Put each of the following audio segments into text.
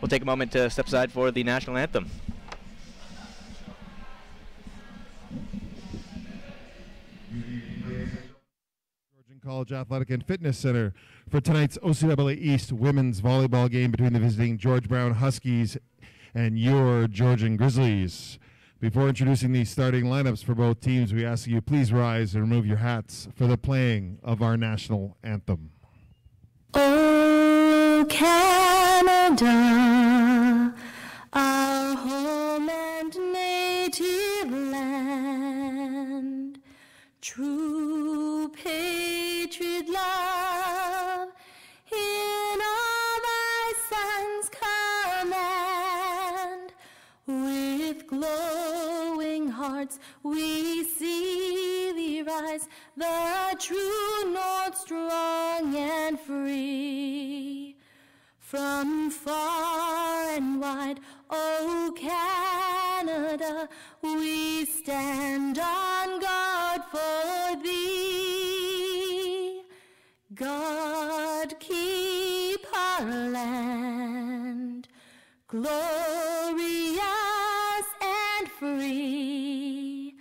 We'll take a moment to step aside for the national anthem. Georgian College Athletic and Fitness Center for tonight's OCAA East women's volleyball game between the visiting George Brown Huskies and your Georgian Grizzlies. Before introducing the starting lineups for both teams, we ask that you please rise and remove your hats for the playing of our national anthem. Oh, Canada, our home and native land, true patriot love, in all thy sons command. With glowing hearts we see thee rise, the true north, strong and free. From far and wide, O Canada, we stand on guard for thee. God keep our land glorious and free.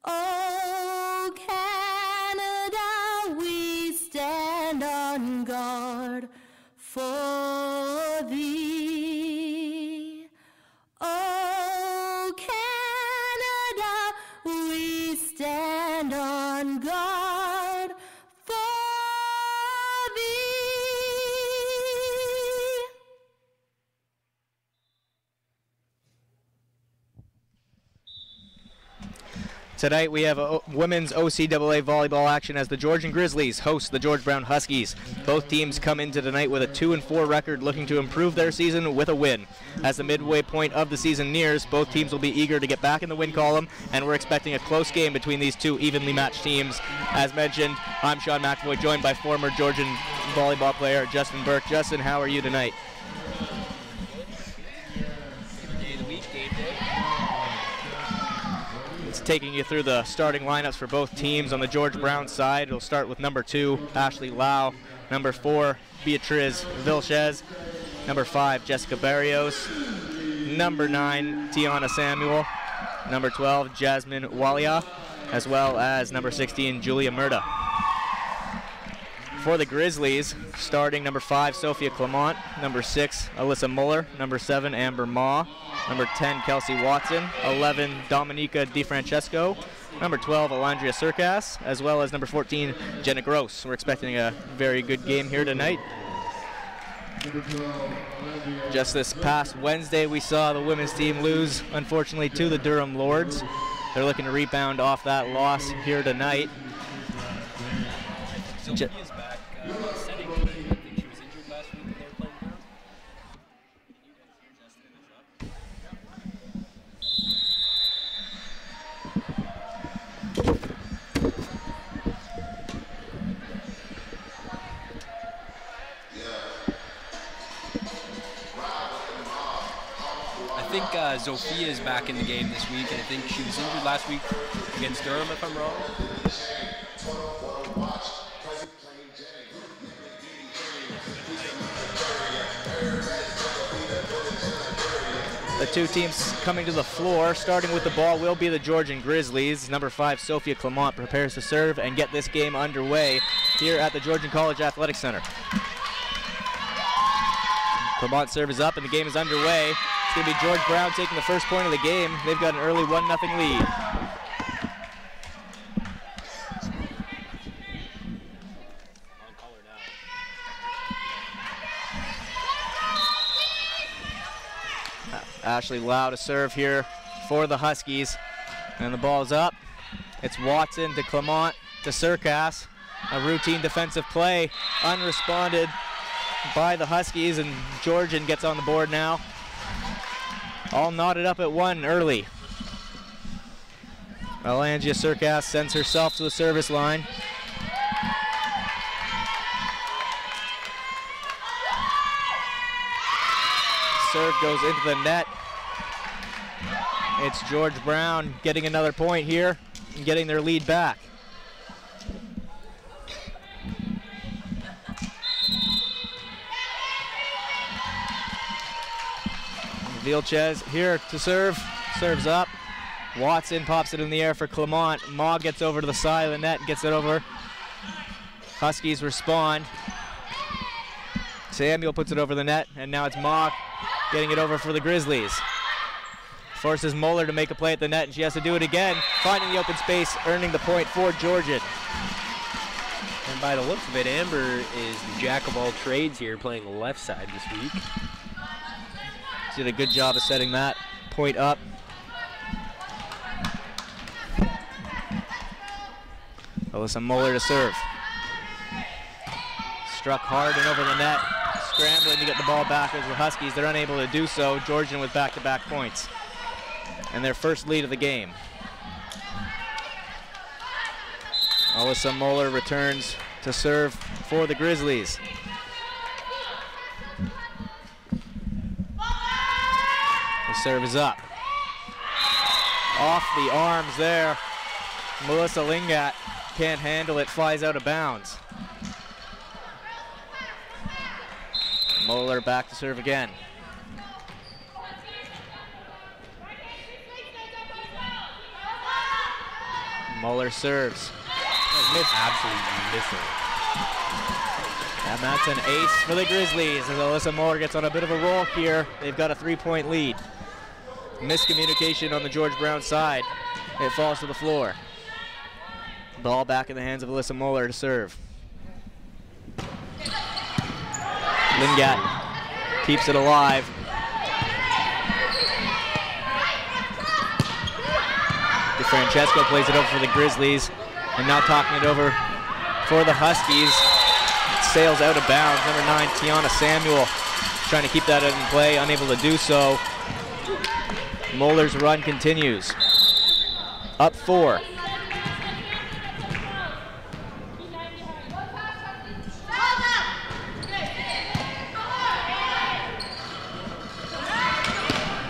O Canada, we stand on guard for thee. O Canada, we stand on guard for thee. Tonight we have a women's OCAA volleyball action as the Georgian Grizzlies host the George Brown Huskies. Both teams come into tonight with a 2-4 record, looking to improve their season with a win. As the midway point of the season nears, both teams will be eager to get back in the win column, and we're expecting a close game between these two evenly matched teams. As mentioned, I'm Sean McAvoy, joined by former Georgian volleyball player Justin Burke. Justin, how are you tonight? Taking you through the starting lineups for both teams. On the George Brown side, it'll start with number 2, Ashley Lau, number 4, Beatriz Vilches, number 5, Jessica Barrios, number 9, Tiana Samuel, number 12, Jasmine Walia, as well as number 16, Julia Murda. For the Grizzlies, starting number 5, Sophia Clement, number 6, Alyssa Muller, number 7, Amber Ma, number 10, Kelsey Watson, 11, Dominica DiFrancesco, number 12, Alandria Circas, as well as number 14, Jenna Gross. We're expecting a very good game here tonight. Just this past Wednesday, we saw the women's team lose, unfortunately, to the Durham Lords. They're looking to rebound off that loss here tonight. Sophia's back setting. I think she was injured last week when they were playing Durham. I think Zofia is back in the game this week, and I think she was injured last week against Durham, if I'm wrong. The two teams coming to the floor, starting with the ball, will be the Georgian Grizzlies. Number 5, Sophia Clement, prepares to serve and get this game underway here at the Georgian College Athletic Center. Clement's serve is up and the game is underway. It's going to be George Brown taking the first point of the game. They've got an early 1-0 lead. Ashley Lau to serve here for the Huskies. And the ball's up. It's Watson to Clement to Circas. A routine defensive play, unresponded by the Huskies, and Georgian gets on the board now. All knotted up at 1 early. Alangia Circas sends herself to the service line. Serve goes into the net. It's George Brown getting another point here and getting their lead back. Vilches here to serve. Serves up. Watson pops it in the air for Clement. Ma gets over to the side of the net and gets it over. Huskies respond. Samuel puts it over the net, and now it's Ma getting it over for the Grizzlies. Forces Moeller to make a play at the net, and she has to do it again, finding the open space, earning the point for Georgian. And by the looks of it, Amber is the jack of all trades here, playing the left side this week. She did a good job of setting that point up. Alyssa Moeller to serve. Struck hard and over the net, scrambling to get the ball back as the Huskies. They're unable to do so. Georgian with back-to-back points and their first lead of the game. Alyssa Moeller returns to serve for the Grizzlies. The serve is up. Off the arms there. Melissa Lingat can't handle it, flies out of bounds. Moeller back to serve again. Moeller serves. Absolutely missing. And that's an ace for the Grizzlies as Alyssa Moeller gets on a bit of a roll here. They've got a 3-point lead. Miscommunication on the George Brown side. It falls to the floor. Ball back in the hands of Alyssa Moeller to serve. Lingat keeps it alive. DeFrancesco plays it over for the Grizzlies, and now talking it over for the Huskies. It sails out of bounds. Number 9, Tiana Samuel, trying to keep that in play, unable to do so. Moeller's run continues. Up 4.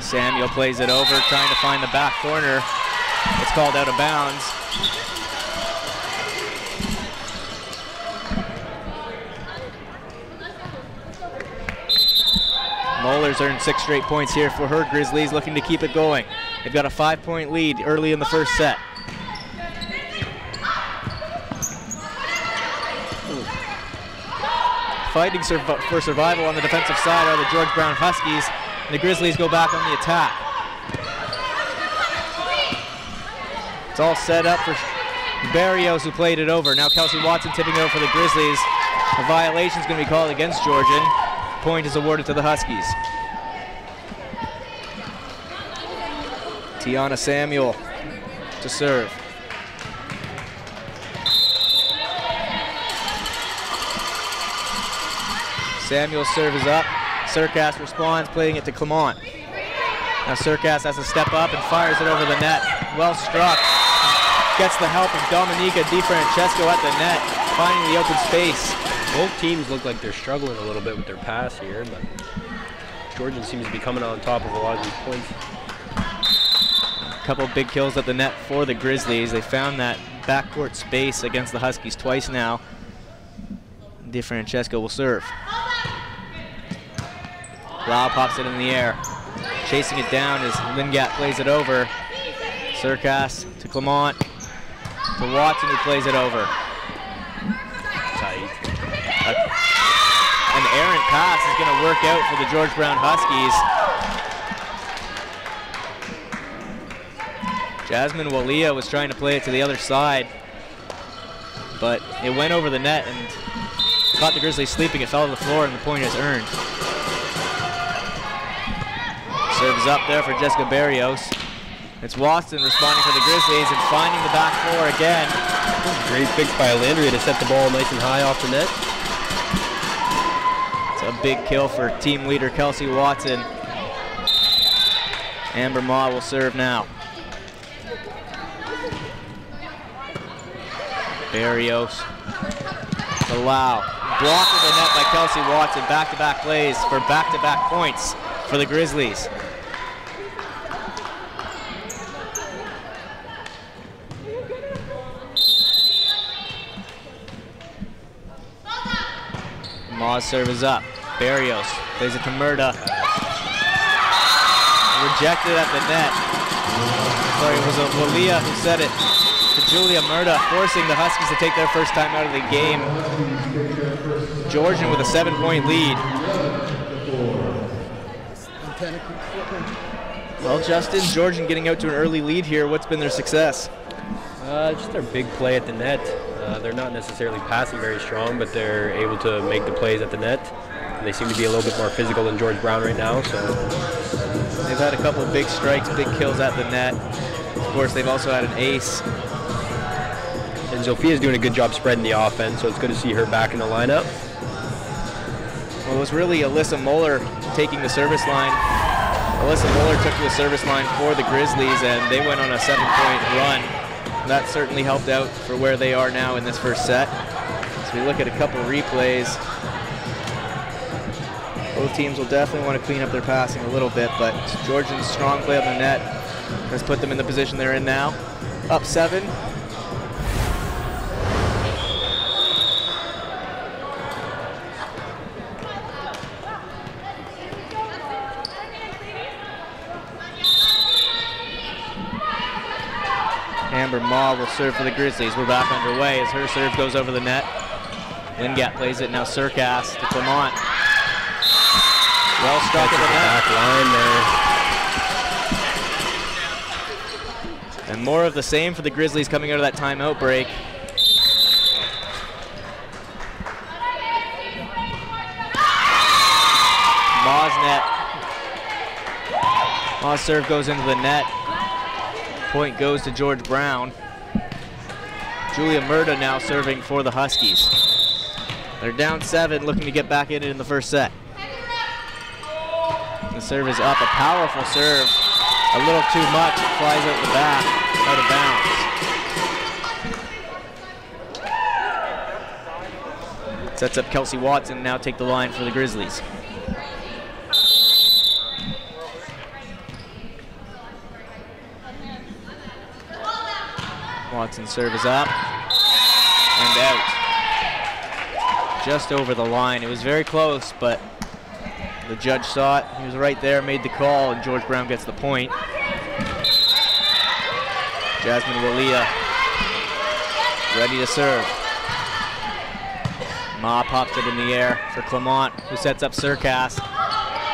Samuel plays it over, trying to find the back corner. It's called out of bounds. Moeller's earned 6 straight points here for her Grizzlies, looking to keep it going. They've got a 5-point lead early in the first set. Fighting for survival on the defensive side are the George Brown Huskies. The Grizzlies go back on the attack. It's all set up for Barrios, who played it over. Now Kelsey Watson tipping it over for the Grizzlies. A violation is going to be called against Georgian. Point is awarded to the Huskies. Tiana Samuel to serve. Samuel's serve is up. Surkas responds, playing it to Clement. Now Surkas has to step up and fires it over the net. Well struck. Gets the help of Dominica DeFrancesco at the net, finding the open space. Both teams look like they're struggling a little bit with their pass here, but Georgian seems to be coming on top of a lot of these points. A couple big kills at the net for the Grizzlies. They found that backcourt space against the Huskies twice now. DeFrancesco will serve. Lau pops it in the air. Chasing it down as Lingat plays it over. Surkas to Clement. To Watson, who plays it over. Tight. An errant pass is going to work out for the George Brown Huskies. Jasmine Walia was trying to play it to the other side, but it went over the net and caught the Grizzlies sleeping. It fell to the floor, and the point is earned. Serves up there for Jessica Barrios. It's Watson responding for the Grizzlies and finding the back floor again. Great fix by Landria to set the ball nice and high off the net. It's a big kill for team leader Kelsey Watson. Amber Ma will serve now. Barrios to Lau. Blocked in the net by Kelsey Watson. Back-to-back plays for back-to-back points for the Grizzlies. Ma's serve is up. Barrios plays it to Murda. rejected at the net. Sorry, it was Walia who said it to Julia Murda, forcing the Huskies to take their first time out of the game. Georgian with a 7-point lead. Well, Justin, Georgian getting out to an early lead here. What's been their success? Just their big play at the net. They're not necessarily passing very strong, but they're able to make the plays at the net. And they seem to be a little bit more physical than George Brown right now. So they've had a couple of big strikes, big kills at the net. Of course, they've also had an ace. And Zophia's doing a good job spreading the offense, so it's good to see her back in the lineup. Well, it was really Alyssa Moeller taking the service line. Alyssa Moeller took the service line for the Grizzlies, and they went on a 7-point run. That certainly helped out for where they are now in this first set. So we look at a couple replays. Both teams will definitely want to clean up their passing a little bit, but Georgian's strong play on the net has put them in the position they're in now. Up 7. Amber Ma will serve for the Grizzlies. We're back underway as her serve goes over the net. Lingat plays it, now Surkas to Clement. Well struck at the net. And more of the same for the Grizzlies coming out of that timeout break. Ma's net. Ma's serve goes into the net. Point goes to George Brown. Julia Murda now serving for the Huskies. They're down 7, looking to get back in the first set. The serve is up, a powerful serve. A little too much, it flies out the back, out of bounds. Sets up Kelsey Watson, now take the line for the Grizzlies. Watson's serve is up and out. Just over the line. It was very close, but the judge saw it. He was right there, made the call, and George Brown gets the point. Jasmine Walia ready to serve. Ma pops it in the air for Clement, who sets up Surkas.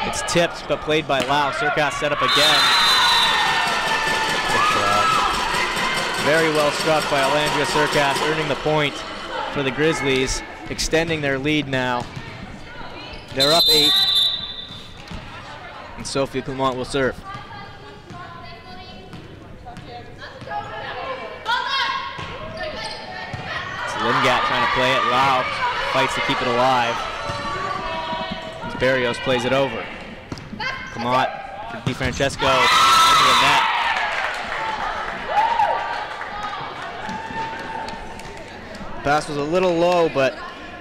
It's tipped, but played by Lau. Surkas set up again. Very well struck by Alandria Surkas, earning the point for the Grizzlies, extending their lead now. They're up 8, and Sophia Clement will serve. It's Lingat trying to play it. Lau fights to keep it alive. As Barrios plays it over. Clement for DiFrancesco into the net. Pass was a little low, but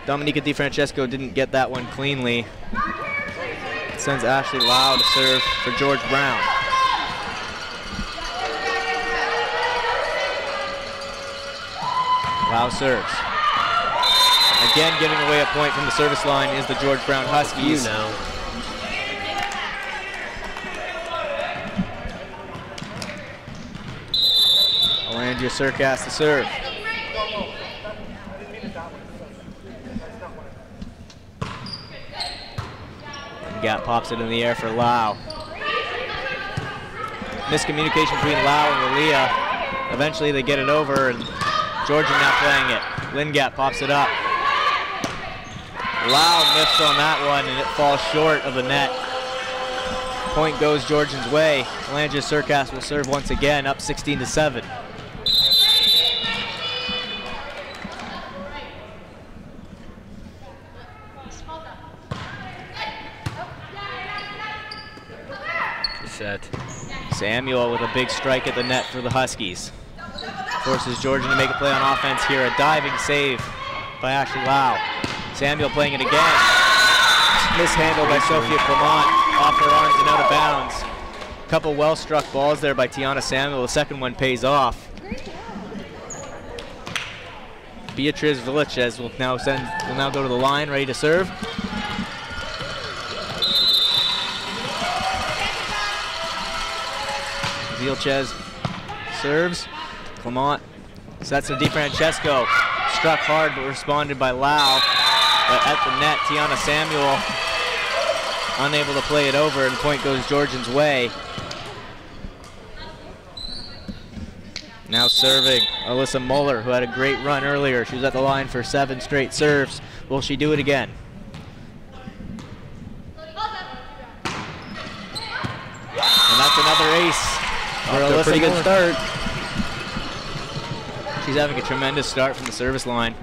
Dominica DiFrancesco didn't get that one cleanly. It sends Ashley Lau to serve for George Brown. Lau serves. Again, giving away a point from the service line is the George Brown Huskies. You know. Alandria Surkas to serve. Gap pops it in the air for Lau. Miscommunication between Lau and Walia. Eventually they get it over, and Georgian now playing it. Lingat pops it up. Lau miffs on that one, and it falls short of the net. Point goes Georgian's way. Alandria Surkas will serve once again, up 16-7. Set. Samuel with a big strike at the net for the Huskies. Forces Georgian to make a play on offense here. A diving save by Ashley Lau. Samuel playing it again. Mishandled by Sophia Clement. Off her arms and out of bounds. A couple well-struck balls there by Tiana Samuel. The second one pays off. Beatriz Villiches will now go to the line, ready to serve. Vilches serves. Clement sets to DiFrancesco. Struck hard but responded by Lau. But at the net, Tiana Samuel unable to play it over, and the point goes Georgian's way. Now serving, Alyssa Muller, who had a great run earlier. She was at the line for 7 straight serves. Will she do it again? And that's another ace for Alyssa pretty good Muller. start. She's having a tremendous start from the service line.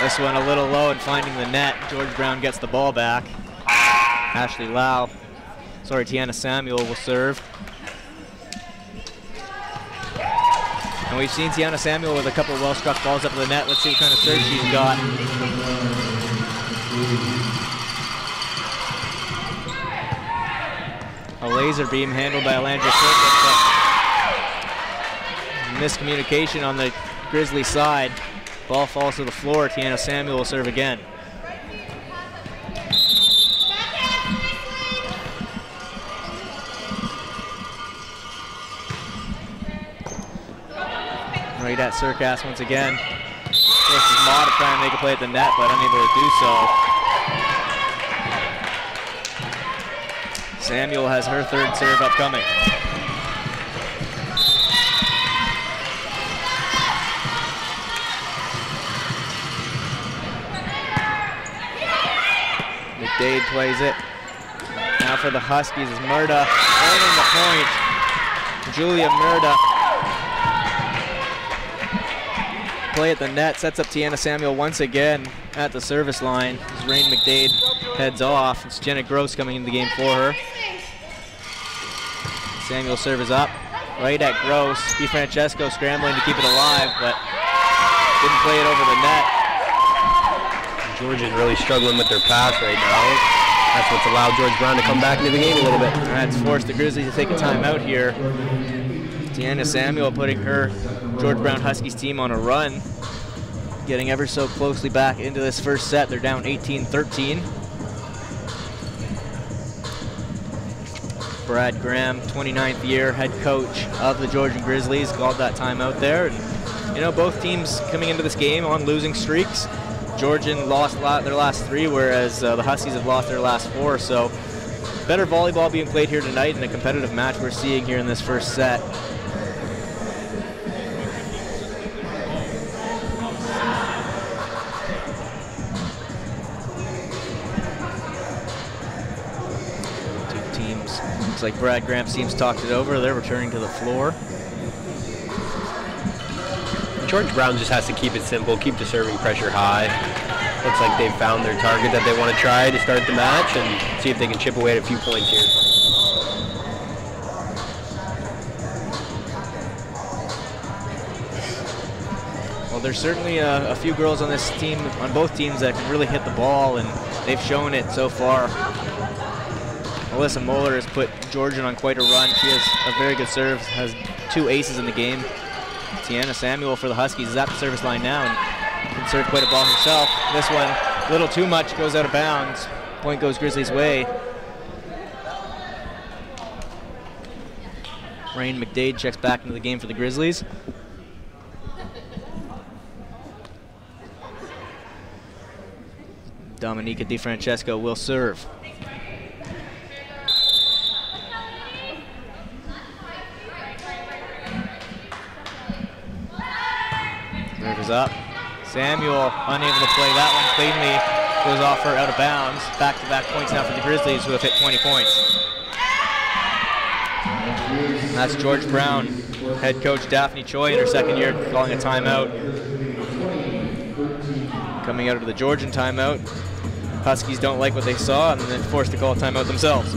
This one a little low and finding the net. George Brown gets the ball back. Tiana Samuel will serve. And we've seen Tiana Samuel with a couple of well-struck balls up to the net. Let's see what kind of serve she's got. A laser beam handled by Alandra Circus, but miscommunication on the Grizzly side. Ball falls to the floor. Tiana Samuel will serve again. Right at Circas once again. Forces Ma to try and make a play at the net, but unable to do so. Samuel has her 3rd serve upcoming. McDade plays it. Now for the Huskies is Murda earning the point. Julia Murda. Play at the net, sets up Tiana Samuel once again at the service line. As Rain McDade heads off. It's Jenna Gross coming into the game for her. Samuel serve is up. Right at Gross. DiFrancesco scrambling to keep it alive, but didn't play it over the net. Georgian really struggling with their pass right now. That's what's allowed George Brown to come back into the game a little bit. That's forced the Grizzlies to take a timeout here. Tiana Samuel putting her George Brown Huskies team on a run. Getting ever so closely back into this first set. They're down 18-13. Brad Graham, 29th year head coach of the Georgian Grizzlies, called that timeout there. And, you know, both teams coming into this game on losing streaks. Georgian lost their last 3, whereas the Huskies have lost their last 4. So better volleyball being played here tonight in a competitive match we're seeing here in this first set. Two teams. Looks like Brad Graham's team's talked it over. They're returning to the floor. George Brown just has to keep it simple, keep the serving pressure high. Looks like they've found their target that they want to try to start the match and see if they can chip away at a few points here. Well, there's certainly a few girls on this team, on both teams, that can really hit the ball, and they've shown it so far. Alyssa Moeller has put Georgian on quite a run. She has a very good serve, has 2 aces in the game. Tiana Samuel for the Huskies is at the service line now and can serve quite a ball herself. This one, a little too much, goes out of bounds. Point goes Grizzlies' way. Rain McDade checks back into the game for the Grizzlies. Dominica DiFrancesco will serve. Serve is up. Samuel unable to play that one cleanly. Goes off her out of bounds. Back-to-back points now for the Grizzlies, who have hit 20 points. That's George Brown. Head coach Daphne Choi in her 2nd year calling a timeout. Coming out of the Georgian timeout. Huskies don't like what they saw and then forced to call a timeout themselves.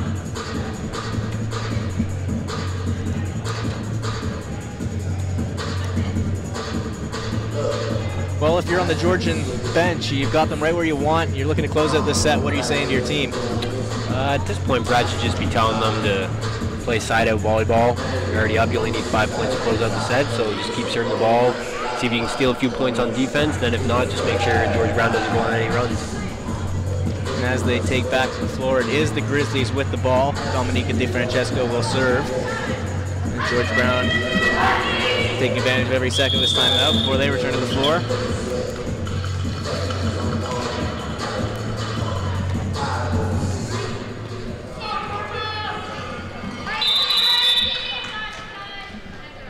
Well, if you're on the Georgian bench, you've got them right where you want, you're looking to close out this set, what are you saying to your team? At this point, Brad should just be telling them to play side-out volleyball. You're already up. You only need 5 points to close out the set, so just keep serving the ball. See if you can steal a few points on defense. Then if not, just make sure George Brown doesn't go on any runs. And as they take back to the floor, it is the Grizzlies with the ball. Dominica DeFrancesco will serve. And George Brown taking advantage of every second of this time out before they return to the floor.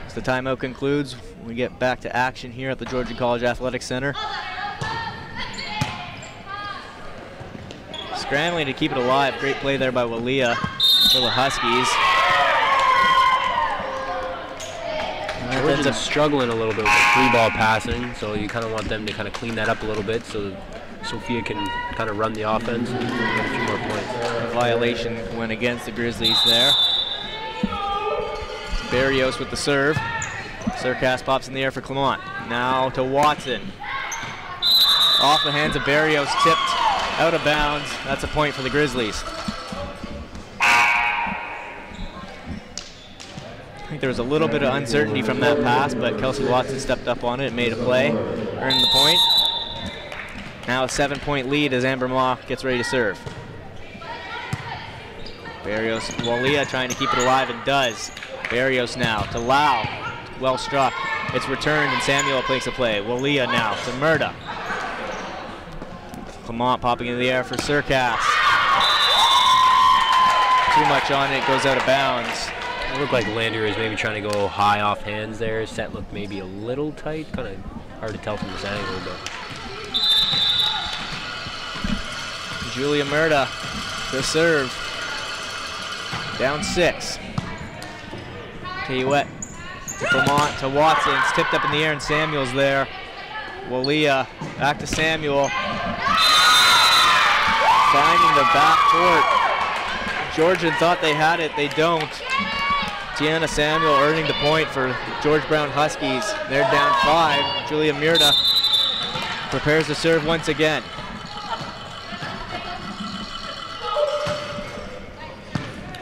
As the timeout concludes, we get back to action here at the Georgian College Athletic Center. Scrambling to keep it alive. Great play there by Walia for the Huskies. Georgian's struggling a little bit with the free ball passing, so you kind of want them to kind of clean that up a little bit so Sophia can kind of run the offense and get a few more points. A violation went against the Grizzlies there. Barrios with the serve. Surcast pops in the air for Clement. Now to Watson. Off the hands of Barrios, tipped out of bounds. That's a point for the Grizzlies. I think there was a little bit of uncertainty from that pass, but Kelsey Watson stepped up on it and made a play, earned the point. Now a 7-point lead as Amber Ma gets ready to serve. Barrios, Walia trying to keep it alive and does. Barrios now to Lau, well struck. It's returned and Samuel makes a play. Walia now to Murda. Clement popping in the air for Surcast. Too much on it, goes out of bounds. It looked like Lander is maybe trying to go high off hands there. Set looked maybe a little tight, kind of hard to tell from this angle, but. Julia Murda to serve. Down 6. Kayuet to Clement to Watson. It's tipped up in the air and Samuel's there. Walia back to Samuel. Finding the back court. Georgian thought they had it, they don't. Tiana Samuel earning the point for George Brown Huskies. They're down 5. Julia Murda prepares to serve once again.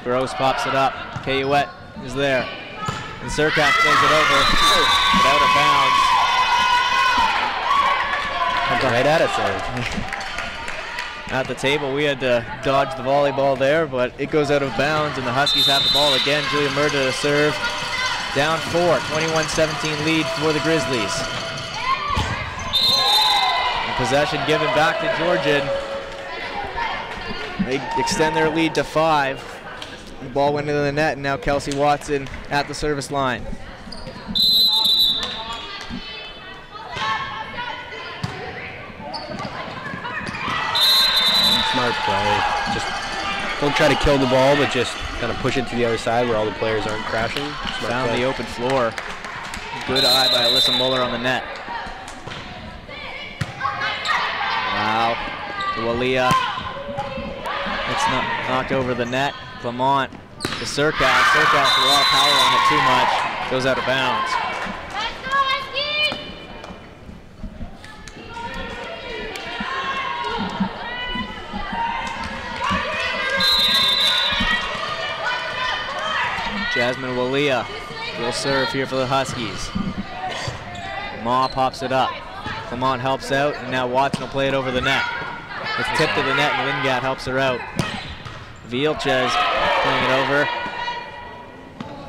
Gross pops it up. Kayuet is there. And Surcast plays it over, but out of bounds. Right at it, sir. At the table, we had to dodge the volleyball there, but it goes out of bounds, and the Huskies have the ball again. Julia Murda to serve. Down 4, 21-17 lead for the Grizzlies. And possession given back to Georgian. They extend their lead to 5. The ball went into the net, and now Kelsey Watson at the service line. Smart play. Just don't try to kill the ball, but just kind of push it to the other side where all the players aren't crashing. Smart Found play. the open floor. Good eye by Alyssa Muller on the net. Wow. To Walia. It's not knocked over the net. Clement to Surcast. Surcast with a lot of power on it, too much. Goes out of bounds. Jasmine Walia will serve here for the Huskies. Ma pops it up. Clement helps out, and now Watson will play it over the net. It's tipped to the net, and Wingat helps her out. Vilches playing it over.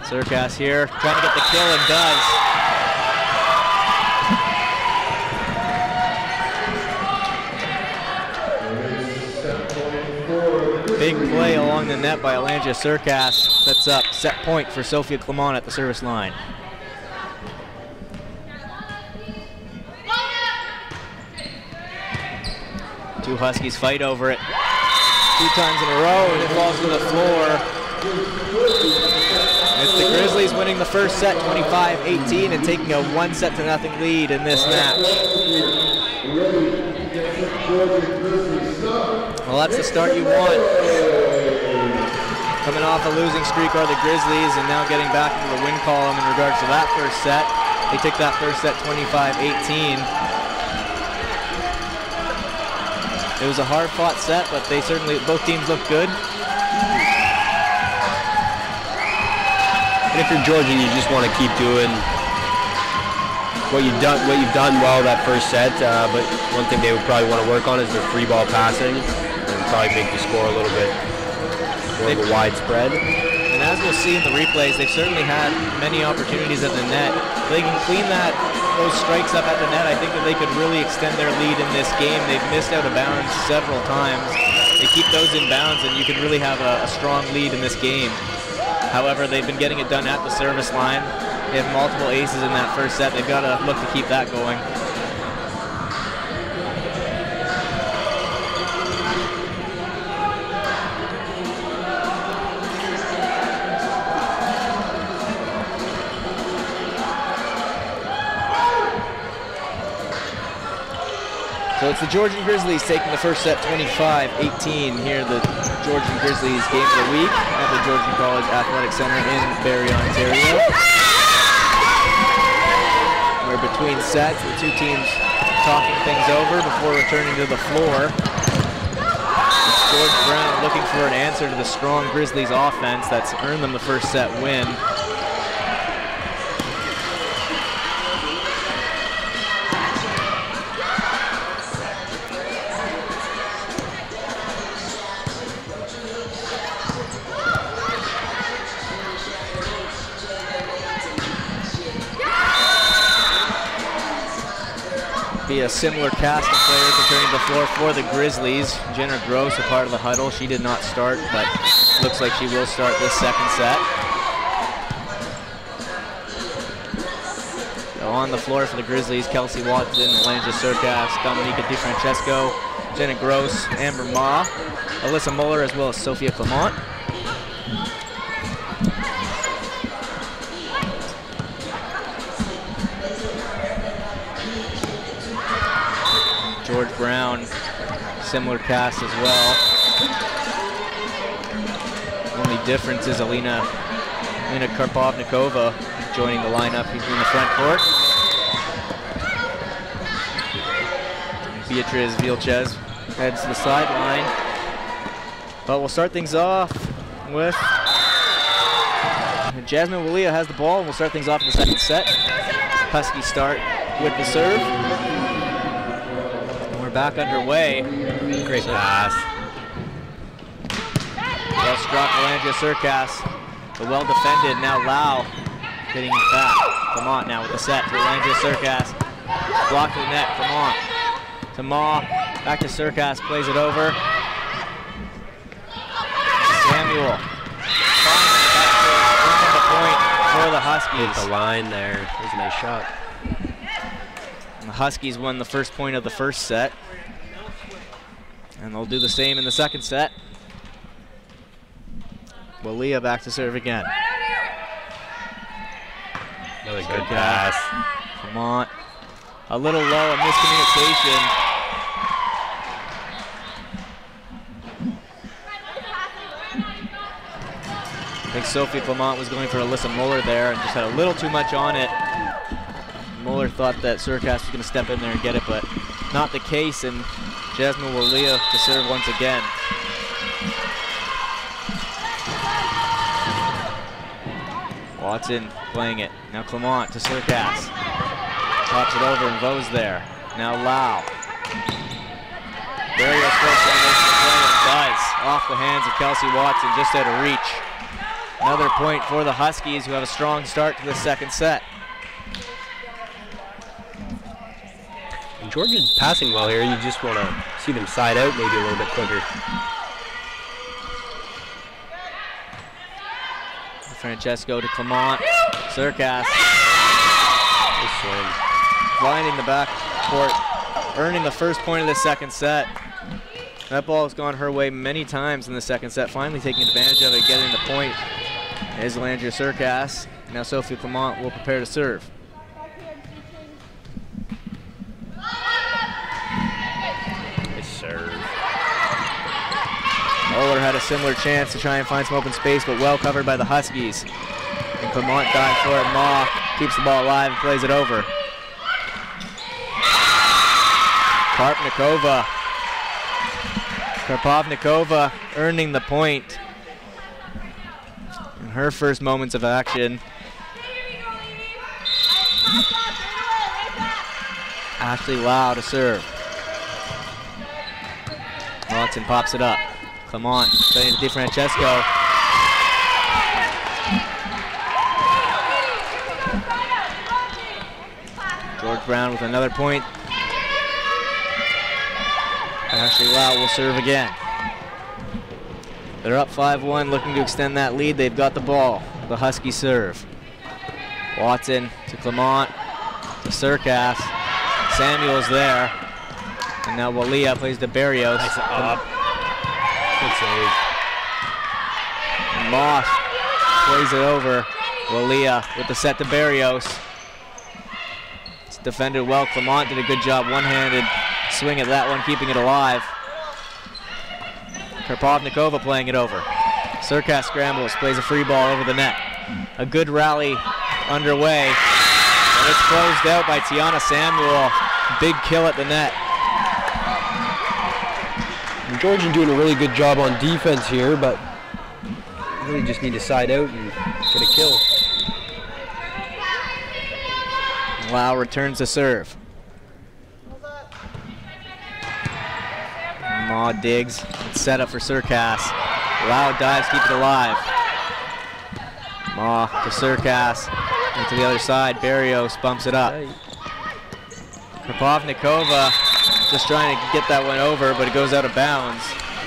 Surcast here, trying to get the kill, and does. Big play along the net by Alangia Surcast. Sets up set point for Sophia Clement at the service line. Two Huskies fight over it 2 times in a row, and it falls to the floor. It's the Grizzlies winning the first set 25-18 and taking a 1-0 lead in this match. Well, that's the start you want. Coming off a losing streak are the Grizzlies, and now getting back into the win column in regards to that first set. They took that first set 25-18. It was a hard-fought set, but they certainly, both teams looked good. But if you're Georgian, you just want to keep doing what you've done well that first set. But one thing they would probably want to work on is their free ball passing, and probably make the score a little bit more of a widespread. And as we'll see in the replays, they've certainly had many opportunities at the net. If they can clean those strikes up at the net, I think that they could really extend their lead in this game. They've missed out of bounds several times. They keep those in bounds, and you could really have a strong lead in this game. However, they've been getting it done at the service line. They have multiple aces in that first set. They've got to look to keep that going. So it's the Georgian Grizzlies taking the first set 25-18 here, the Georgian Grizzlies game of the week at the Georgian College Athletic Center in Barrie, Ontario. We're between sets, the two teams talking things over before returning to the floor. It's George Brown looking for an answer to the strong Grizzlies offense that's earned them the first set win. A similar cast of players returning to the floor for the Grizzlies. Jenna Gross, a part of the huddle. She did not start, but looks like she will start this second set. So on the floor for the Grizzlies, Kelsey Watson, Alanja Surkas, Dominica DiFrancesco, Jenna Gross, Amber Ma, Alyssa Muller, as well as Sophia Clement. George Brown, similar cast as well. Only difference is Alina Karpovnikova joining the lineup in the front court. Beatriz Vilches heads to the sideline. But we'll start things off with Jasmine Walia has the ball, and we'll start things off in the second set. Huskies start with the serve. Back underway. Great pass. Well struck, Alanja Surkas. But well defended. Now Lau getting back. Clement now with the set to Alanja Surkas. Blocked to the net. Clement to Ma. Back to Surkas. Plays it over. Samuel. The point for the Huskies. Hit the line there. That was a nice shot. And the Huskies won the first point of the first set. And they'll do the same in the second set. Walia back to serve again. Another good pass. Come on. A little low, a miscommunication. I think Sophie Clement was going for Alyssa Muller there and just had a little too much on it. Muller thought that Surkas was going to step in there and get it, but not the case, and Jasmine Walia to serve once again. Watson playing it. Now Clement to Surkas. Pops it over and Vaugh's there. Now Lau. Dario Stokes does. Off the hands of Kelsey Watson, just out of reach. Another point for the Huskies, who have a strong start to the second set. Georgia's passing well here. You just want to see them side out maybe a little bit quicker. Francesco to Clement. Surkas. Blinding the back court, earning the first point of the second set. That ball has gone her way many times in the second set, finally taking advantage of it, getting the point is Alanja Surkas. Now Sophie Clement will prepare to serve. Oler had a similar chance to try and find some open space, but well covered by the Huskies. And Clement dives for it. Ma keeps the ball alive and plays it over. Karpovnikova earning the point. And her first moments of action. Ashley Lau to serve. Watson pops it up. Clement playing to DeFrancesco. George Brown with another point. Ashley Lau will serve again. They're up 5-1, looking to extend that lead. They've got the ball. The Huskies serve. Watson to Clement to Surkas. Samuel's there. And now Walia plays to Barrios. Nice up. Good save. And Moss plays it over. Walia with the set to Barrios. It's defended well. Clement did a good job. One-handed swing at that one, keeping it alive. Karpovnikova playing it over. Surkas scrambles, plays a free ball over the net. A good rally underway. And it's closed out by Tiana Samuel. Big kill at the net. And Georgian doing a really good job on defense here, but really just need to side out and get a kill. Lau returns to serve. Ma digs. It's set up for Surkas. Lau dives, keep it alive. Ma to Surkas. Into the other side. Barrios bumps it up. Karpovnikova just trying to get that one over, but it goes out of bounds.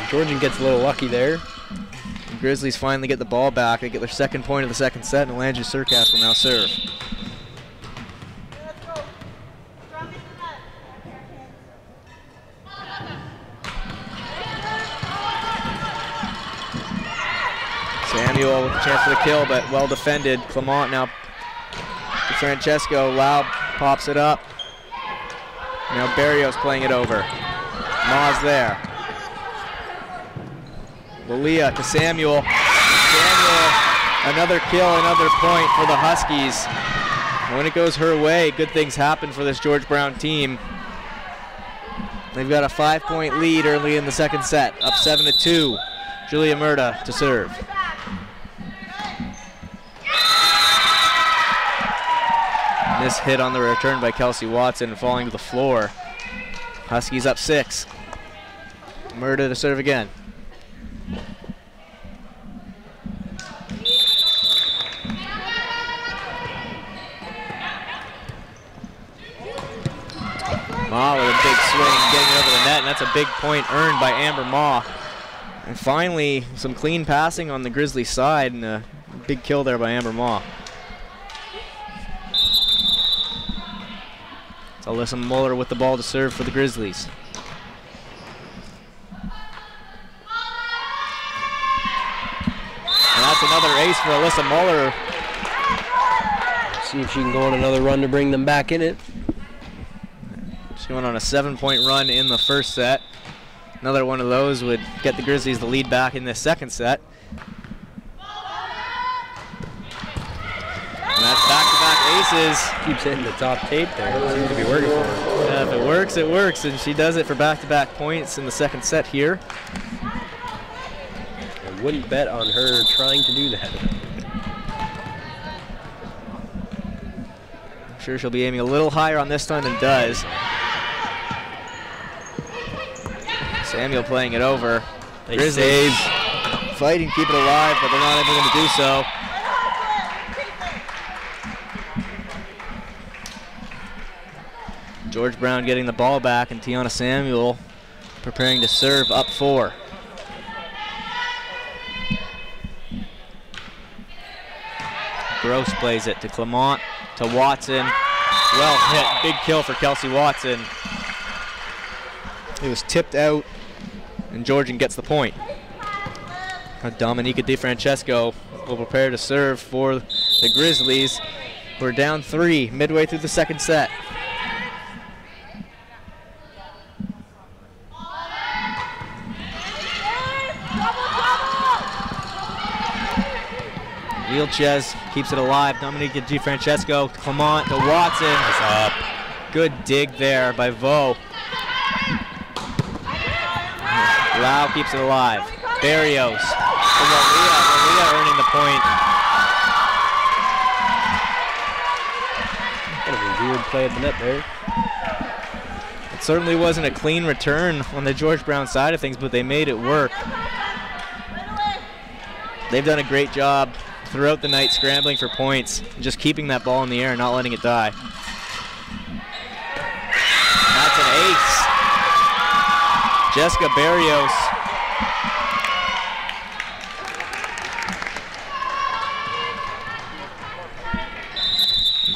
Georgian gets a little lucky there. The Grizzlies finally get the ball back. They get their second point of the second set, and Landry Surkas will now serve. Samuel with a chance for the kill, but well defended. Clement now to Francesco. Lau pops it up. Now Barrios playing it over. Ma's there. Walia to Samuel. Samuel, another kill, another point for the Huskies. When it goes her way, good things happen for this George Brown team. They've got a 5-point lead early in the second set, up 7-2. Julia Murda to serve. This hit on the return by Kelsey Watson, falling to the floor. Huskies up 6. Murda to serve again. Ma with a big swing, getting it over the net, and that's a big point earned by Amber Ma. And finally, some clean passing on the Grizzlies side, and a big kill there by Amber Ma. It's Alyssa Muller with the ball to serve for the Grizzlies. And that's another ace for Alyssa Muller. See if she can go on another run to bring them back in it. She went on a 7-point run in the first set. Another one of those would get the Grizzlies the lead back in this second set. And that's back-to-back aces. Keeps hitting the top tape there. It seems to be working for her. Yeah, if it works, it works. And she does it for back-to-back points in the second set here. I wouldn't bet on her trying to do that. I'm sure she'll be aiming a little higher on this time and does. Samuel playing it over. Grizzlies fighting, keep it alive, but they're not able to do so. George Brown getting the ball back, and Tiana Samuel preparing to serve up 4. Gross plays it to Clement, to Watson. Well hit, big kill for Kelsey Watson. It was tipped out, and Georgian gets the point. Dominica DeFrancesco will prepare to serve for the Grizzlies. We're down 3 midway through the second set. Vilches keeps it alive. Dominica DeFrancesco, Clement to Watson. That's up. Good dig there by Vaux. Lau keeps it alive. Barrios to Walia earning the point. weird play at the net there. It certainly wasn't a clean return on the George Brown side of things, but they made it work. They've done a great job throughout the night scrambling for points, just keeping that ball in the air and not letting it die. That's an ace. Jessica Barrios.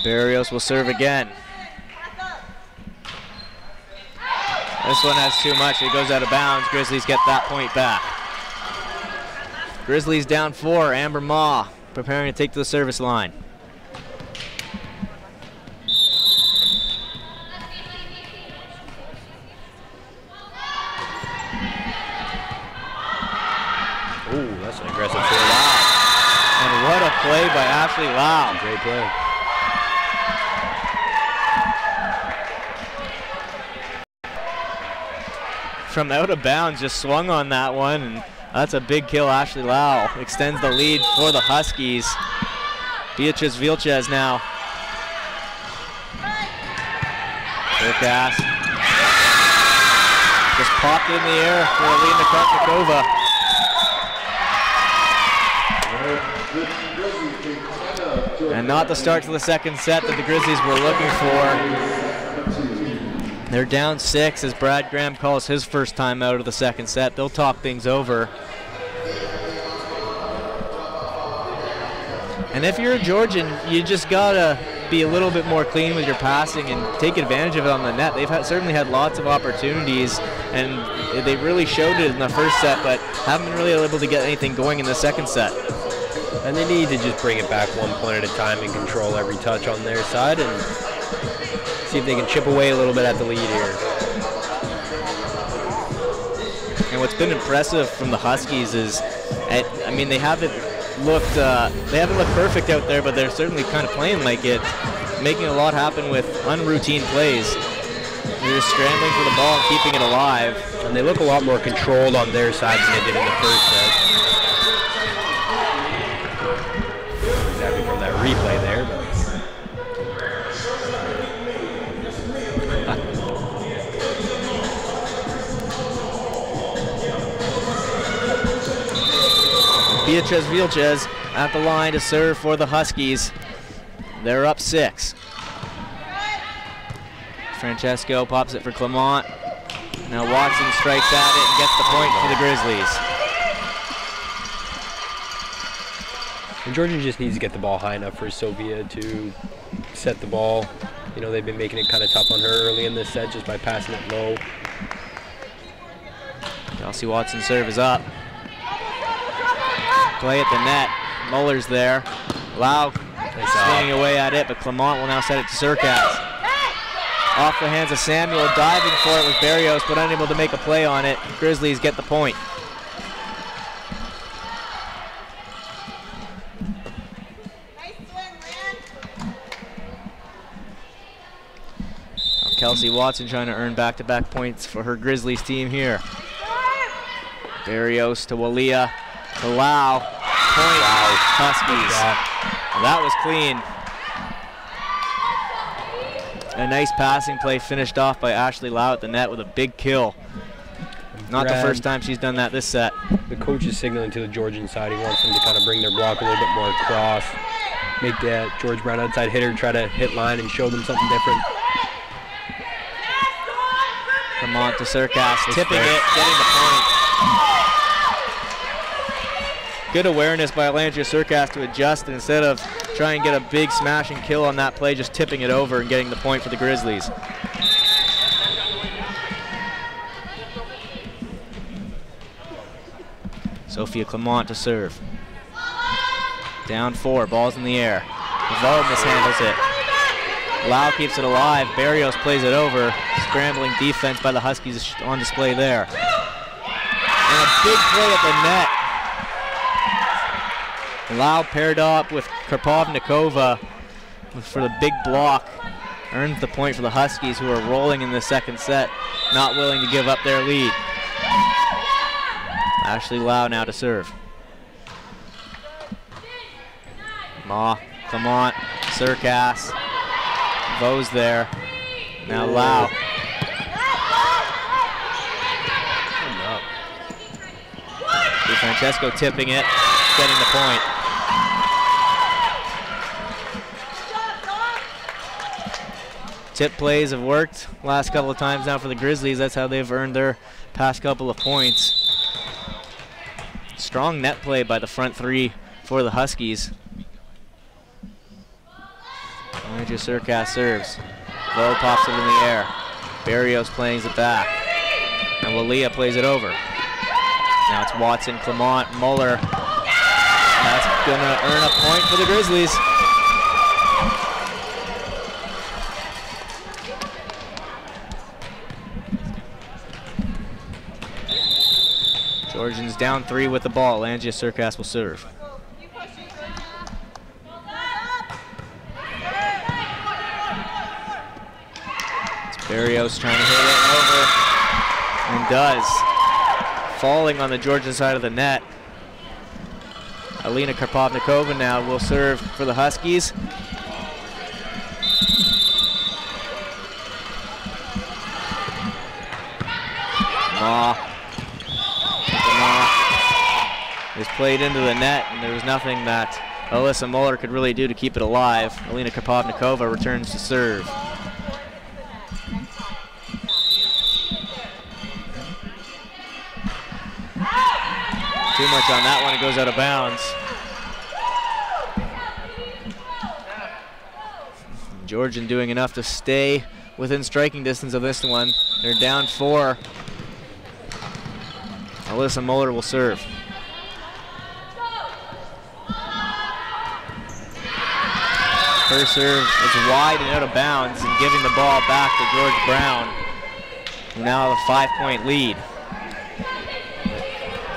Barrios will serve again. This one has too much. It goes out of bounds. Grizzlies get that point back. Grizzlies down 4. Amber Ma preparing to take to the service line. Ooh, that's an aggressive play. Wow. And what a play by Ashley Lau. Great play. From out of bounds, just swung on that one, and that's a big kill. Ashley Lau extends the lead for the Huskies. Beatrice Vilches now. Surkass. Just popped in the air for Alina Karpnikova. And not the start to the second set that the Grizzlies were looking for. They're down 6 as Brad Graham calls his first time out of the second set. They'll talk things over. And if you're a Georgian, you just gotta be a little bit more clean with your passing and take advantage of it on the net. They've certainly had lots of opportunities, and they really showed it in the first set, but haven't been really able to get anything going in the second set. And they need to just bring it back one point at a time and control every touch on their side and see if they can chip away a little bit at the lead here. And what's been impressive from the Huskies is, I mean, they haven't looked perfect out there, but they're certainly kind of playing like it, making a lot happen with unroutine plays. They're just scrambling for the ball and keeping it alive. And they look a lot more controlled on their side than they did in the first set. Exactly from that replay there. But Beatrice Vilches at the line to serve for the Huskies. They're up 6. Francesco pops it for Clement. Now Watson strikes at it and gets the point for the Grizzlies. And Georgia just needs to get the ball high enough for Sophia to set the ball. You know, they've been making it kind of tough on her early in this set just by passing it low. Kelsey Watson's serve is up. Play at the net. Muller's there. Lau swinging away at it, but Clement will now set it to Surkass. Off the hands of Samuel, diving for it with Barrios, but unable to make a play on it. Grizzlies get the point. Now Kelsey Watson trying to earn back-to-back points for her Grizzlies team here. Barrios to Walia. To Lau. Point. Wow. Huskies. That was clean. A nice passing play finished off by Ashley Lau at the net with a big kill. Not the first time she's done that this set. The coach is signaling to the Georgian side. He wants them to kind of bring their block a little bit more across. Make that George Brown outside hitter try to hit line and show them something different. Clement to Surkass, tipping it, getting the point. Good awareness by Alandria Surkass to adjust, and instead of trying to get a big smash and kill on that play, just tipping it over and getting the point for the Grizzlies. Sophia Clement to serve. Down 4, ball's in the air. Navarro mishandles it. Lau keeps it alive. Barrios plays it over. Scrambling defense by the Huskies on display there. And a big play at the net. Lau paired up with Karpovnikova for the big block. Earns the point for the Huskies, who are rolling in the second set, not willing to give up their lead. Ashley Lau now to serve. Ma, Clement, Surkass. Vo's there. Now Lau. DeFrancesco tipping it, getting the point. Tip plays have worked last couple of times now for the Grizzlies. That's how they've earned their past couple of points. Strong net play by the front three for the Huskies. Andrew Surkas serves. Vo pops it in the air. Barrios plays it back. And Walia plays it over. Now it's Watson, Clement, Muller. That's gonna earn a point for the Grizzlies. Georgians down 3 with the ball. Langia Surkas will serve. It's Barrios trying to hit it over, and does. Falling on the Georgian side of the net. Alina Karpovnikova now will serve for the Huskies. Is played into the net, and there was nothing that Alyssa Muller could really do to keep it alive. Alina Karpovnikova returns to serve. Too much on that one, it goes out of bounds. Georgian doing enough to stay within striking distance of this one. They're down 4. Alyssa Muller will serve. Her serve is wide and out of bounds, and giving the ball back to George Brown. Now a 5-point lead.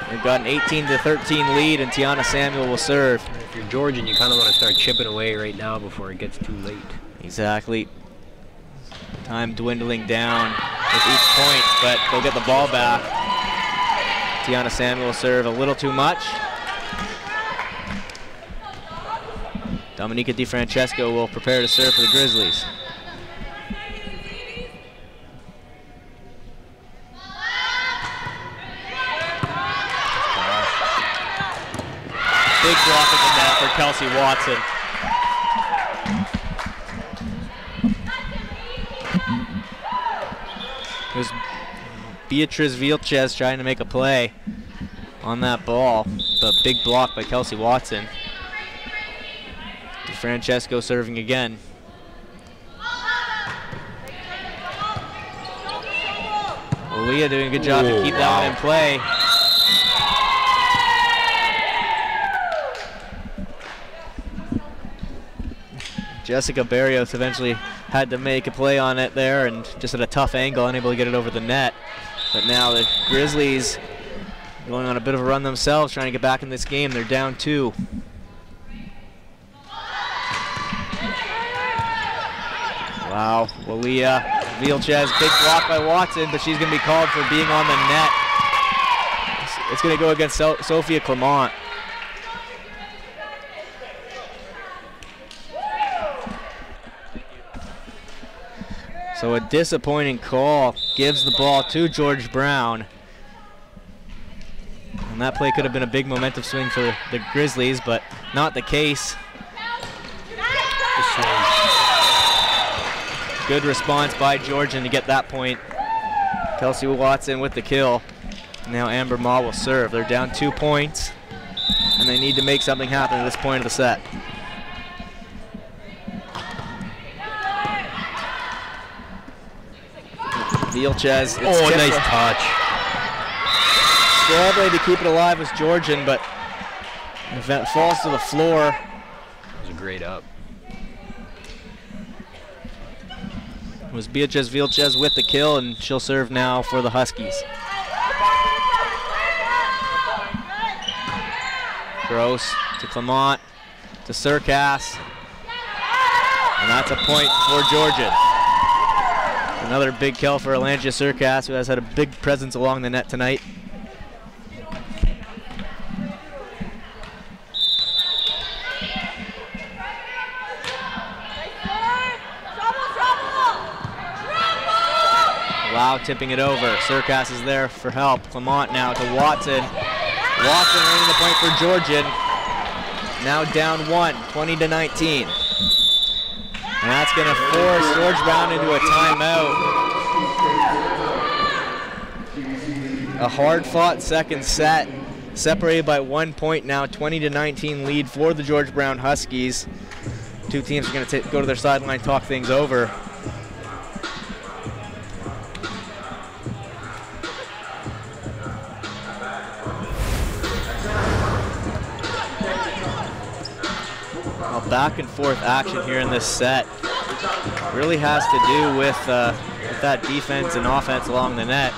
They've got an 18-13 lead, and Tiana Samuel will serve. If you're Georgian, you kind of want to start chipping away right now before it gets too late. Exactly. Time dwindling down with each point, but they'll get the ball back. Tiana Samuel will serve a little too much. Dominica DeFrancesco will prepare to serve for the Grizzlies. Big block in the net for Kelsey Watson. There's Beatriz Vilches trying to make a play on that ball. The big block by Kelsey Watson. DeFrancesco serving again. Leah doing a good job to keep that one in play. Jessica Barrios eventually had to make a play on it there, and just at a tough angle, unable to get it over the net. But now the Grizzlies going on a bit of a run themselves, trying to get back in this game. They're down 2. Wow, Walia Vilches, big block by Watson, but she's going to be called for being on the net. It's going to go against Sophia Clement. So a disappointing call gives the ball to George Brown. And that play could have been a big momentum swing for the Grizzlies, but not the case. Good response by Georgian to get that point. Kelsey Watson with the kill. Now Amber Ma will serve. They're down 2 points, and they need to make something happen at this point of the set. Vilches. Oh, nice touch. Scrambling to keep it alive was Georgian, but it falls to the floor. It was a great up. It was Beatriz Vilches with the kill, and she'll serve now for the Huskies. Gross to Clement to Surkas, and that's a point for Georgian. Another big kill for Alangia Surkas, who has had a big presence along the net tonight. Lau tipping it over. Surkas is there for help. Clement now to Watson. Watson earning the point for Georgian. Now down 1, 20-19. And that's going to force George Brown into a timeout. A hard-fought second set, separated by 1 point now, 20-19 lead for the George Brown Huskies. Two teams are going to go to their sideline, talk things over. Well, back and forth action here in this set. Really has to do with that defense and offense along the net.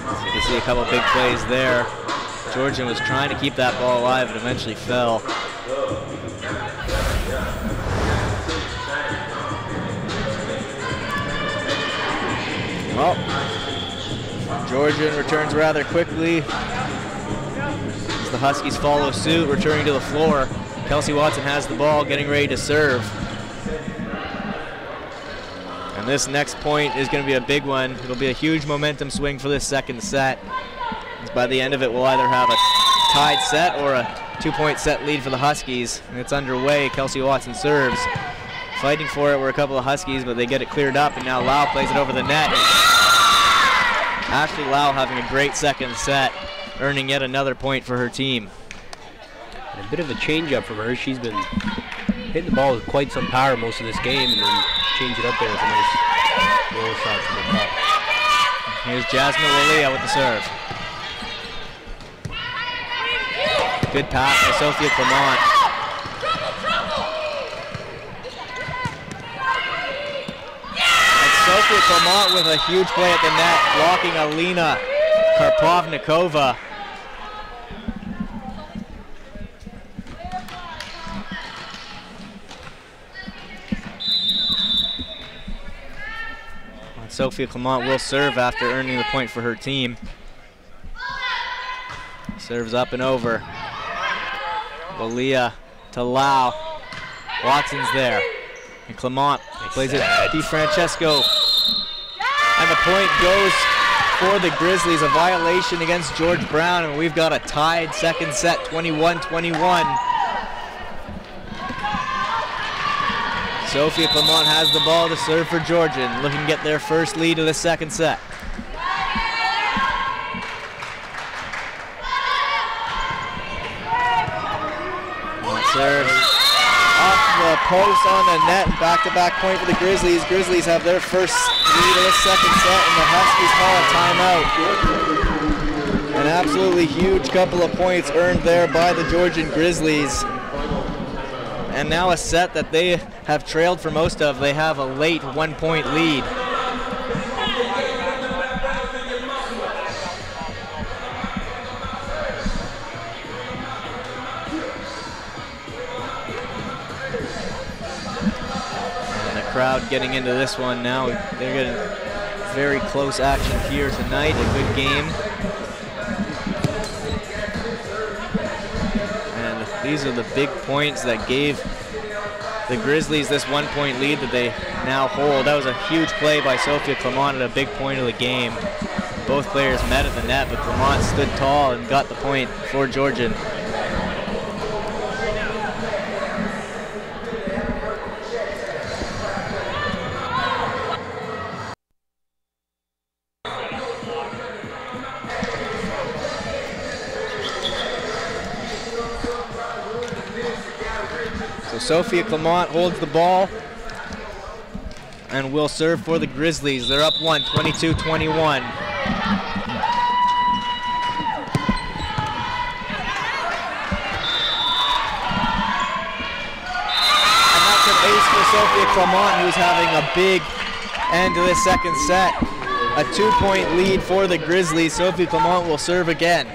So you can see a couple big plays there. Georgian was trying to keep that ball alive and eventually fell. Well, Georgian returns rather quickly as the Huskies follow suit, returning to the floor. Kelsey Watson has the ball, getting ready to serve. And this next point is going to be a big one. It'll be a huge momentum swing for this second set. By the end of it, we'll either have a tied set or a 2-point set lead for the Huskies. And it's underway. Kelsey Watson serves. Fighting for it were a couple of Huskies, but they get it cleared up, and now Lau plays it over the net. Ashley Lau having a great second set, earning yet another point for her team. And a bit of a change-up from her. She's been hitting the ball with quite some power most of this game, and then change it up there with a nice roll shot from the top. Here's Jasmine Lilia with the serve. Good pass by Sophia Clement. And Sophia Clement with a huge play at the net, blocking Alina Karpovnikova. And Sophia Clement will serve after earning the point for her team. Serves up and over. Lilia to Lau. Watson's there. And Clement plays it DiFrancesco. And the point goes for the Grizzlies, a violation against George Brown, and we've got a tied second set, 21-21. Sophia Clement has the ball to serve for Georgian, looking to get their first lead of the second set. Serves off the post on the net, back-to-back point for the Grizzlies. Grizzlies have their first lead of the second set, and the Huskies call a timeout. An absolutely huge couple of points earned there by the Georgian Grizzlies. And now a set that they have trailed for most of. They have a late 1-point lead. Crowd getting into this one now. They're getting very close action here tonight. A good game. And these are the big points that gave the Grizzlies this 1-point lead that they now hold. That was a huge play by Sophia Clement at a big point of the game. Both players met at the net, but Clement stood tall and got the point for Georgian. Sophia Clement holds the ball and will serve for the Grizzlies. They're up 1, 22-21. And that's an ace for Sophia Clement, who's having a big end to this second set. A 2-point lead for the Grizzlies. Sophia Clement will serve again.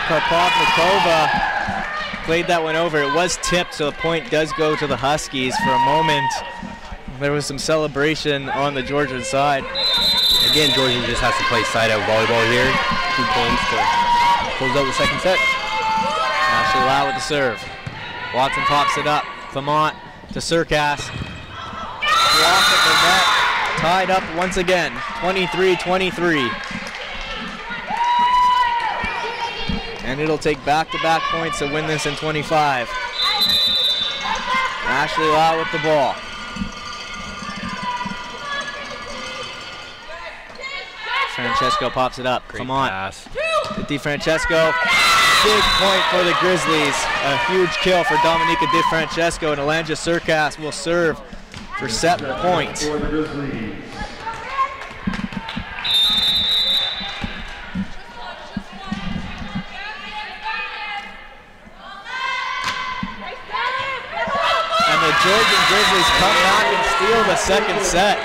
Karpovnikova played that one over. It was tipped, so the point does go to the Huskies. For a moment, there was some celebration on the Georgian side. Again, Georgian just has to play side-out volleyball here. 2 points to close out the second set. Ashley Lau with the serve. Watson pops it up. Clement to Surkas. Block at the net. Tied up once again. 23-23. And it'll take back-to-back points to win this in 25. Ashley Lau with the ball. Francesco pops it up. Come on. DiFrancesco. Big point for the Grizzlies. A huge kill for Dominica DiFrancesco, and Alanja Surkas will serve for set point. And the Georgian Grizzlies come back and steal the second set.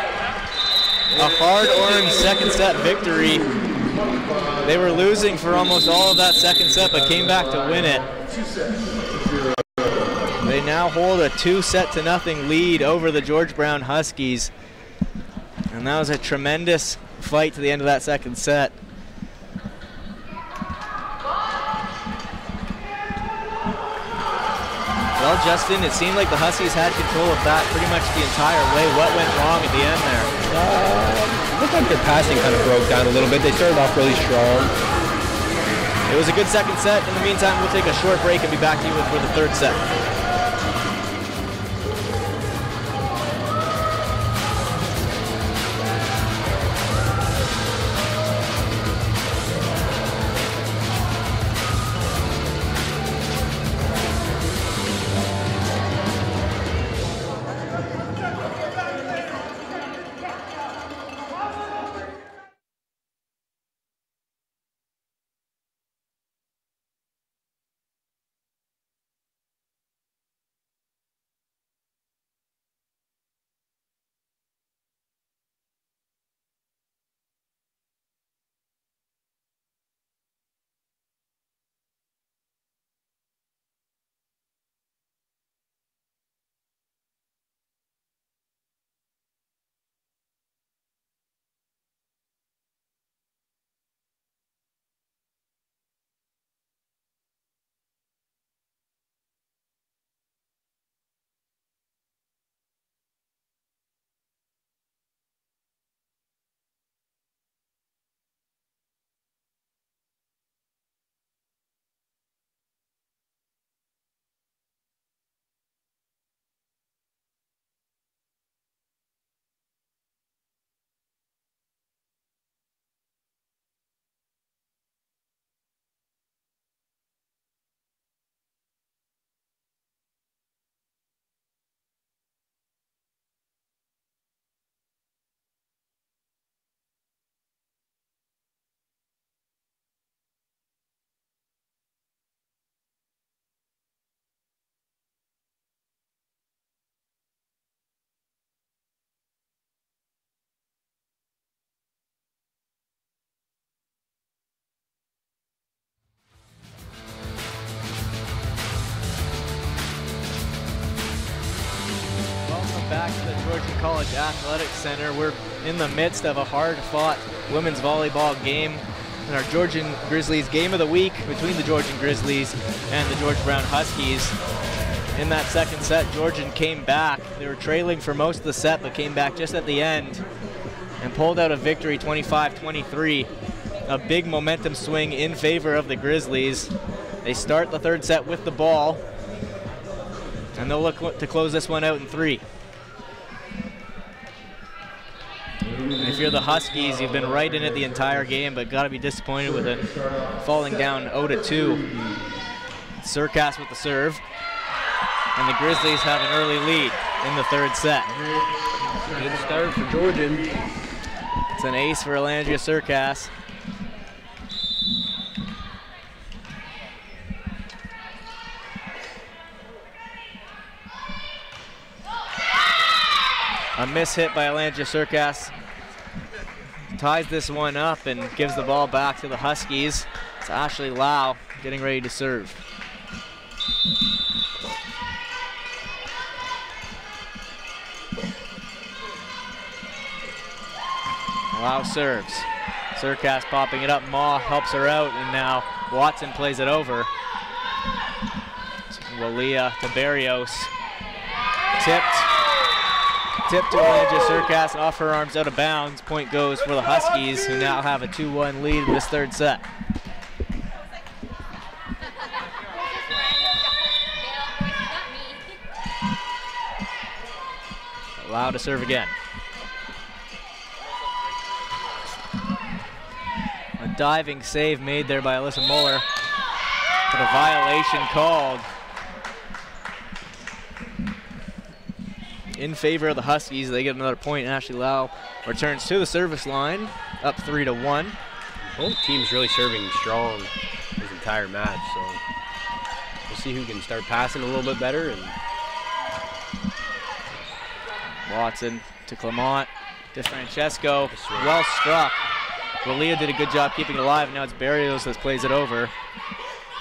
A hard-earned second set victory. They were losing for almost all of that second set, but came back to win it. They now hold a 2-0 lead over the George Brown Huskies. And that was a tremendous fight to the end of that second set. Well, Justin, it seemed like the Huskies had control of that pretty much the entire way. What went wrong at the end there? It looked like their passing kind of broke down a little bit. They started off really strong. It was a good second set. In the meantime, we'll take a short break and be back to you for the third set. Back to the Georgian College Athletic Center. We're in the midst of a hard-fought women's volleyball game in our Georgian Grizzlies game of the week between the Georgian Grizzlies and the George Brown Huskies. In that second set, Georgian came back. They were trailing for most of the set, but came back just at the end and pulled out a victory 25-23. A big momentum swing in favor of the Grizzlies. They start the third set with the ball, and they'll look to close this one out in 3. And if you're the Huskies, you've been right in it the entire game, but got to be disappointed with it falling down 0-2. Surkas with the serve, and the Grizzlies have an early lead in the third set. Good start for Georgian. It's an ace for Alanja Surkas. A miss hit by Alanja Surkas ties this one up and gives the ball back to the Huskies. It's Ashley Lau getting ready to serve. Lau serves. Surkas popping it up. Ma helps her out, and now Watson plays it over. Walia to Barrios. Tipped to Walia Surkas and off her arms out of bounds. Point goes for the Huskies, who now have a 2-1 lead in this third set. Lau to serve again. A diving save made there by Alyssa Muller, but a violation called in favor of the Huskies. They get another point. Ashley Lau returns to the service line, up 3-1. Both teams really serving strong this entire match, so we'll see who can start passing a little bit better. And Watson to Clement, DeFrancesco, well struck. Walia did a good job keeping it alive, and now it's Barrios that plays it over.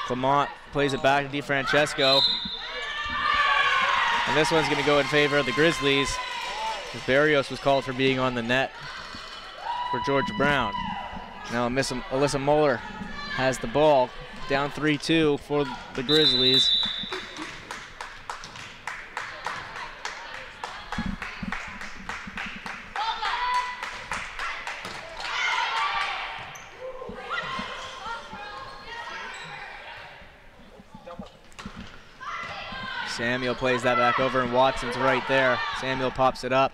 Clement plays it back to DeFrancesco. And this one's going to go in favor of the Grizzlies. Barrios was called for being on the net for Georgia Brown. Now Alyssa Muller has the ball, down 3-2 for the Grizzlies. Samuel plays that back over, and Watson's right there. Samuel pops it up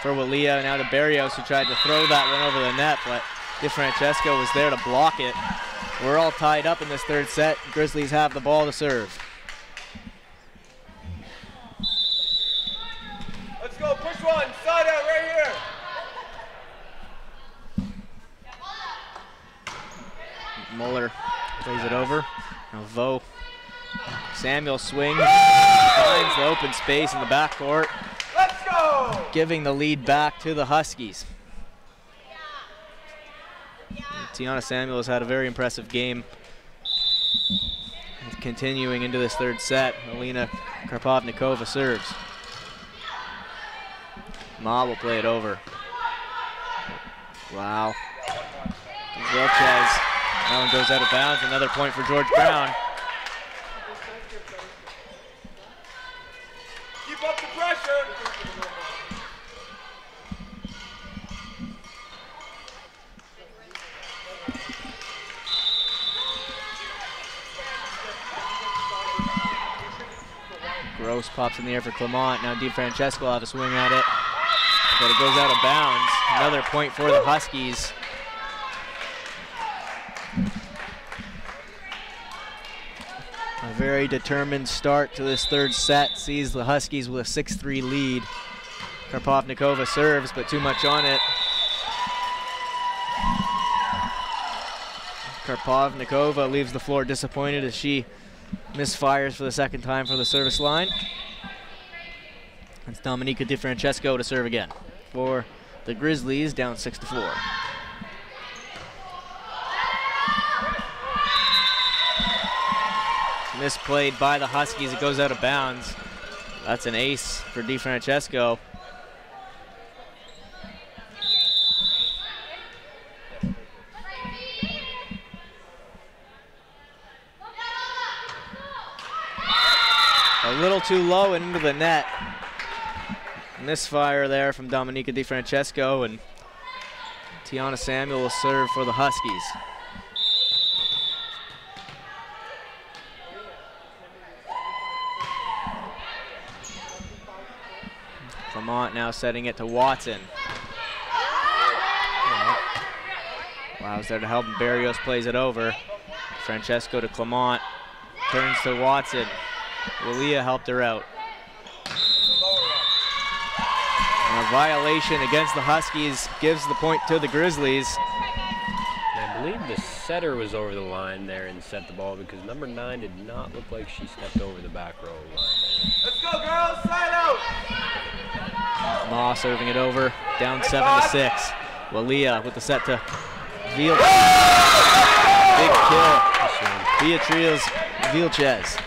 for Walia, now to Barrios, who tried to throw that one over the net, but DeFrancesco was there to block it. We're all tied up in this third set. Grizzlies have the ball to serve. Let's go, push one, side out right here. Muller plays it over. Now Vo. Samuel swings, finds the open space in the backcourt. Let's go! Giving the lead back to the Huskies. Tiana Samuel has had a very impressive game. Continuing into this third set, Alina Karpovnikova serves. Ma will play it over. Wow. Vilches. That one goes out of bounds. Another point for George Brown. Keep up the pressure. Gross pops in the air for Clement. Now DeFrancesco will have a swing at it, but it goes out of bounds. Another point for the Huskies. A very determined start to this third set sees the Huskies with a 6-3 lead. Karpovnikova serves, but too much on it. Karpovnikova leaves the floor disappointed as she misfires for the second time for the service line. It's Dominika DeFrancesco to serve again for the Grizzlies, down 6-4. Misplayed by the Huskies, it goes out of bounds. That's an ace for DeFrancesco. A little too low and into the net. Misfire there from Dominika DeFrancesco, and Tiana Samuel will serve for the Huskies. Clement now setting it to Watson. Allows there to help, and Barrios plays it over. Francesco to Clement. Turns to Watson. Walia helped her out. And a violation against the Huskies gives the point to the Grizzlies. I believe the setter was over the line there and set the ball, because number 9 did not look like she stepped over the back row line. Let's go, girls, side out. Ma serving it over, down 7-6. Walia with the set to Vilches. Big kill. Beatriz Vilches.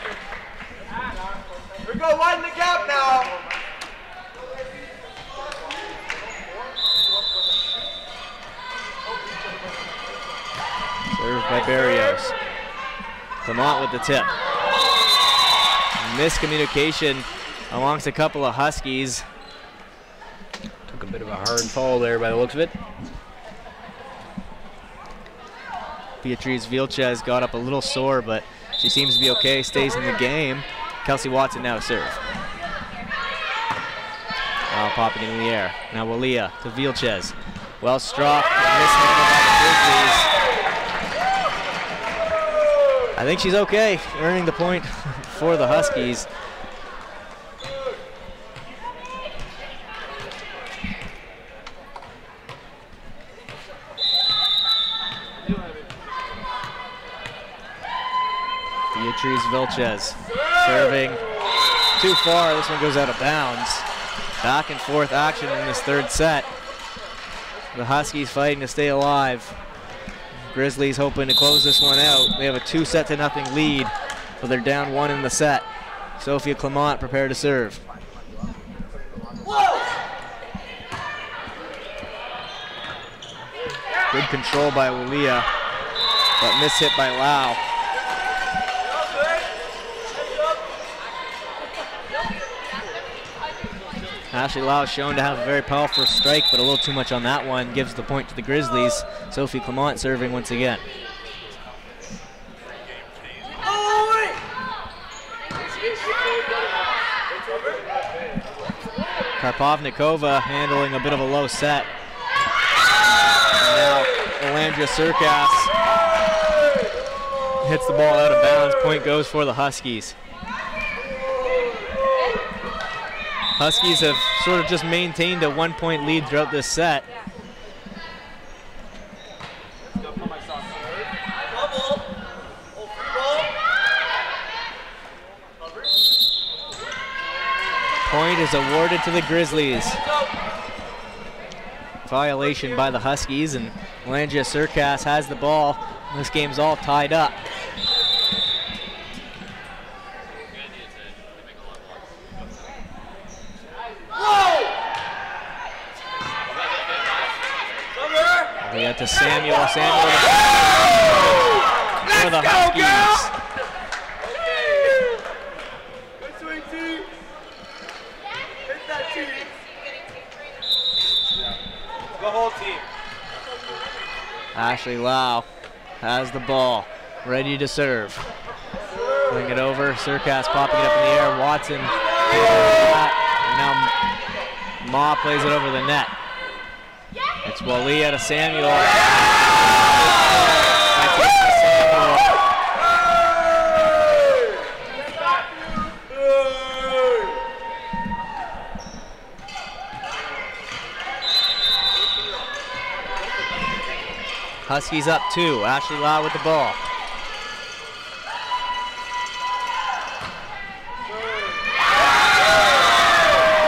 We go widen the gap now. Clement with the tip. Miscommunication amongst a couple of Huskies. Took a bit of a hard fall there by the looks of it. Beatrice Vilches got up a little sore, but she seems to be okay, stays in the game. Kelsey Watson now to serve. Now popping in the air. Now Walia to Vilches. Well struck, mishandled by the Grizzlies. I think she's okay, earning the point for the Huskies. Beatrice Vilches serving too far. This one goes out of bounds. Back and forth action in this third set. The Huskies fighting to stay alive. Grizzlies hoping to close this one out. They have a 2-0 lead, but they're down 1 in the set. Sophia Clement prepared to serve. Good control by Walia, but missed hit by Lau. Ashley Lau shown to have a very powerful strike, but a little too much on that one. Gives the point to the Grizzlies. Sophie Clement serving once again. Karpovnikova handling a bit of a low set. And now Elandria Surkas hits the ball out of bounds. Point goes for the Huskies. Huskies have sort of just maintained a 1-point lead throughout this set. Point is awarded to the Grizzlies. Violation by the Huskies, and Elandria Surkas has the ball. This game's all tied up. We got to Samuel for the Huskies. Good swing, team. Hit that team. The whole team. Ashley Lau has the ball, ready to serve. Putting it over, Surkas popping it up in the air. Watson, and now Ma plays it over the net. It's Walia to Samuel. Huskies up 2. Ashley Lau with the ball.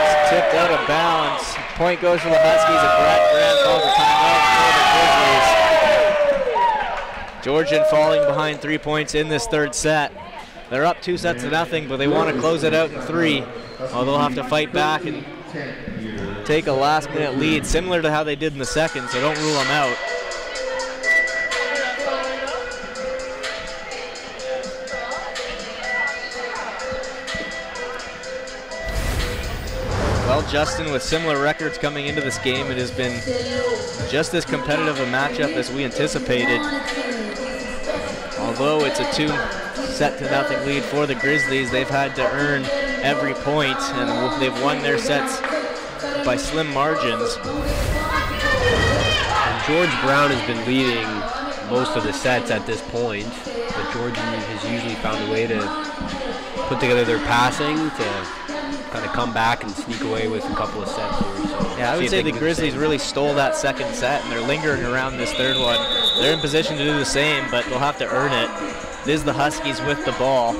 It's tipped out of bounds. Point goes for the Huskies, and Brett Grant calls a timeout for the Grizzlies. Georgian falling behind 3 points in this third set. They're up 2-0, but they want to close it out in 3. They'll have to fight back and take a last-minute lead, similar to how they did in the second, so don't rule them out. Well, Justin, with similar records coming into this game, it has been just as competitive a matchup as we anticipated. Although it's a 2-0 lead for the Grizzlies, they've had to earn every point, and they've won their sets by slim margins. And George Brown has been leading most of the sets at this point, but Georgian has usually found a way to put together their passing to kind of come back and sneak away with a couple of sets here. So yeah, I would say the Grizzlies really stole that second set, and they're lingering around this third one. They're in position to do the same, but they'll have to earn it. This is the Huskies with the ball.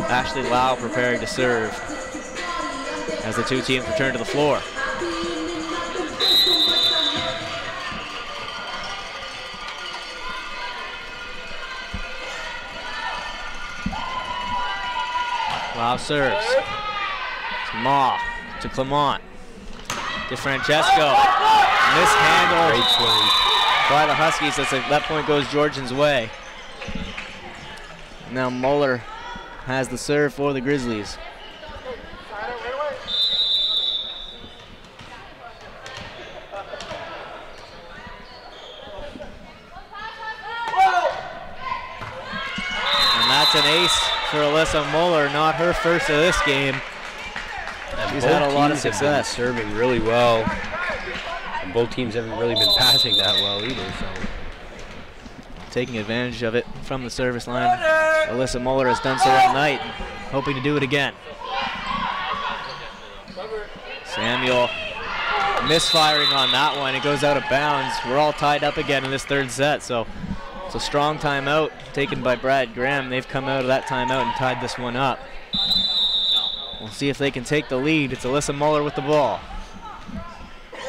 Ashley Lau preparing to serve as the two teams return to the floor. Lau serves. Ma to Clement, to Francesco, mishandled by the Huskies as that point goes Georgian's way. Now Muller has the serve for the Grizzlies. And that's an ace for Alyssa Muller, not her first of this game. She's had a lot of success. Serving really well. And both teams haven't really been passing that well either. So. Taking advantage of it from the service line. Alyssa Muller has done so all night, hoping to do it again. Samuel misfiring on that one. It goes out of bounds. We're all tied up again in this third set, so it's a strong timeout taken by Brad Graham. They've come out of that timeout and tied this one up. We'll see if they can take the lead. It's Alyssa Muller with the ball. Into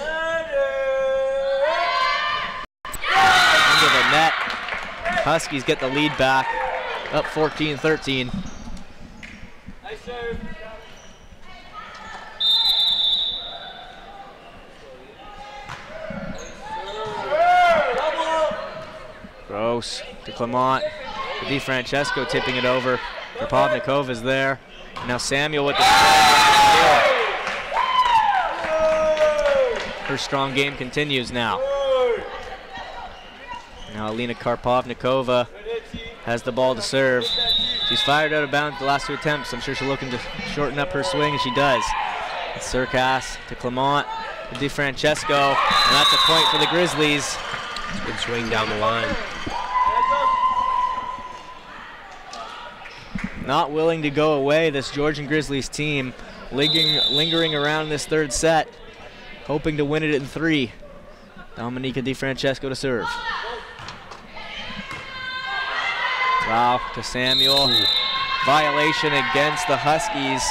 the net. Huskies get the lead back, up 14-13. Nice serve. Gross to Clement. DeFrancesco tipping it over. Krapovnikov is there. And now Samuel with the her strong game continues now. Now Alina Karpovnikova has the ball to serve. She's fired out of bounds the last two attempts. I'm sure she's looking to shorten up her swing, and she does. It's Surkas to Clement, to DeFrancesco, and that's a point for the Grizzlies. Good swing down the line. Not willing to go away, this Georgian Grizzlies team, lingering around this third set, hoping to win it in 3. Dominika DeFrancesco to serve. Wow, to Samuel. Violation against the Huskies.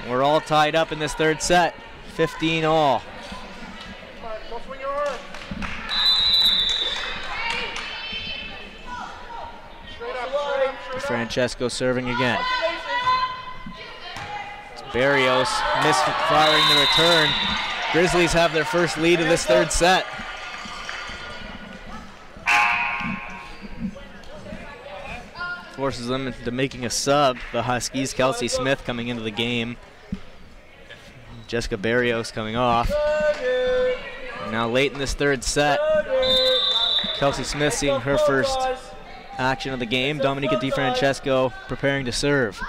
We're all tied up in this third set, 15 all. Francesco serving again. It's Barrios misfiring the return. Grizzlies have their first lead of this third set. Forces them into making a sub. The Huskies, Kelsey Smith coming into the game. Jessica Barrios coming off. And now late in this third set, Kelsey Smith seeing her first action of the game. Dominika DeFrancesco preparing to serve.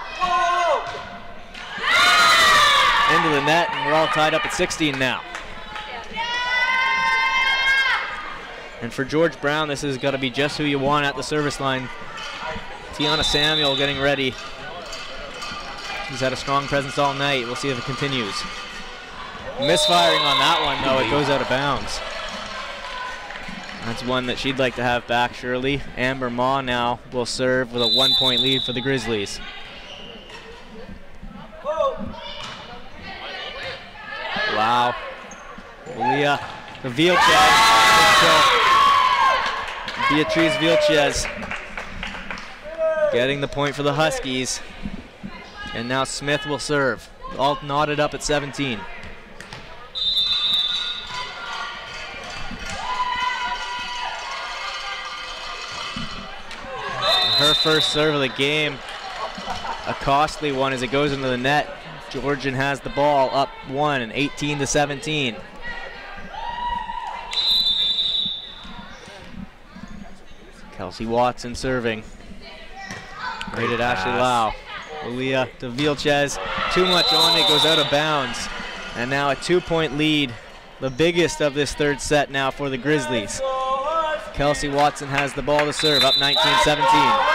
Into the net, and we're all tied up at 16 now. And for George Brown, this has got to be just who you want at the service line. Tiana Samuel getting ready. She's had a strong presence all night. We'll see if it continues. Misfiring on that one, though. It goes out of bounds. That's one that she'd like to have back, surely. Amber Ma now will serve with a 1-point lead for the Grizzlies. Wow. Leah Vilches. Beatriz Vilches getting the point for the Huskies. And now Smith will serve. All knotted up at 17. Her first serve of the game, a costly one as it goes into the net. Georgian has the ball up 1 and 18-17. Kelsey Watson serving. Rated Ashley Lau. Leah to Vilches. Too much on it, goes out of bounds. And now a 2-point lead, the biggest of this third set now for the Grizzlies. Kelsey Watson has the ball to serve, up 19-17.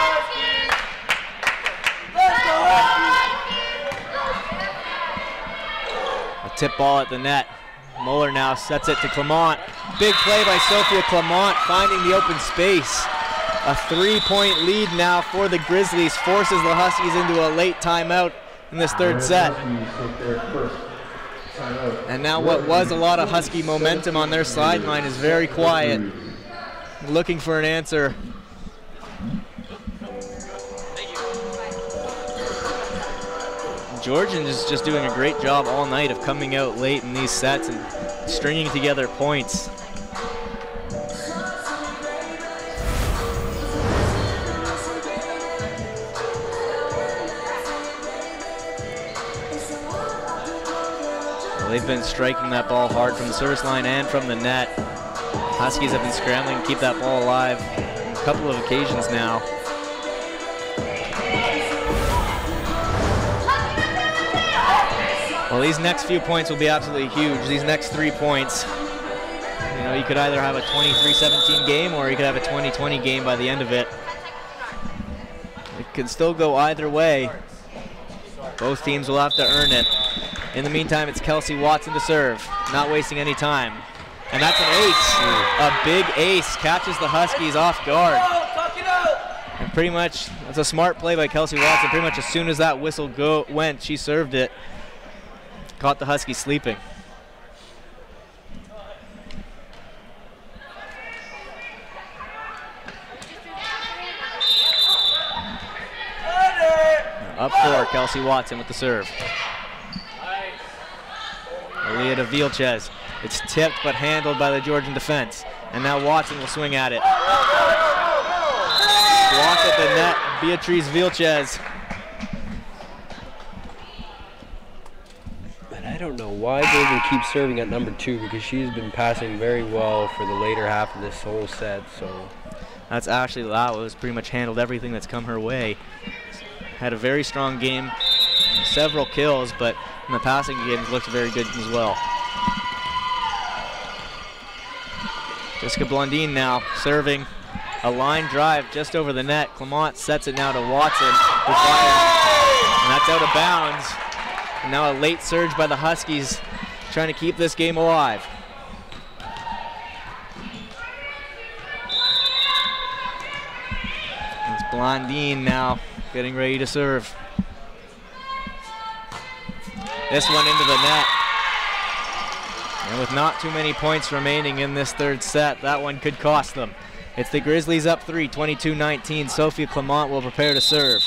A tip ball at the net. Muller now sets it to Clement. Big play by Sophia Clement, finding the open space. A 3-point lead now for the Grizzlies, forces the Huskies into a late timeout in this third set. And now what was a lot of Husky momentum on their sideline is very quiet, looking for an answer. Georgian is just doing a great job all night of coming out late in these sets and stringing together points. Well, they've been striking that ball hard from the service line and from the net. Huskies have been scrambling to keep that ball alive on a couple of occasions now. Well, these next few points will be absolutely huge. These next 3 points, you know, you could either have a 23-17 game or you could have a 20-20 game by the end of it. It could still go either way. Both teams will have to earn it. In the meantime, it's Kelsey Watson to serve, not wasting any time. And that's an ace. A big ace catches the Huskies off guard. And pretty much, it's a smart play by Kelsey Watson. Pretty much as soon as that whistle went, she served it. Caught the Huskies sleeping. Up 4, Kelsey Watson with the serve. Aaliyah to Vilches. It's tipped but handled by the Georgian defense. And now Watson will swing at it. Blocked at the net, Beatrice Vilches. I don't know why Georgian keeps serving at number 2, because she's been passing very well for the later half of this whole set. So that's Ashley Lau, who's pretty much handled everything that's come her way. Had a very strong game, several kills, but in the passing games looked very good as well. Jessica Blondin now serving a line drive just over the net. Clement sets it now to Watson, who fires, and that's out of bounds. And now a late surge by the Huskies, trying to keep this game alive. It's Blondin now getting ready to serve. This one into the net. And with not too many points remaining in this third set, that one could cost them. It's the Grizzlies up 3, 22-19. Sophia Clement will prepare to serve.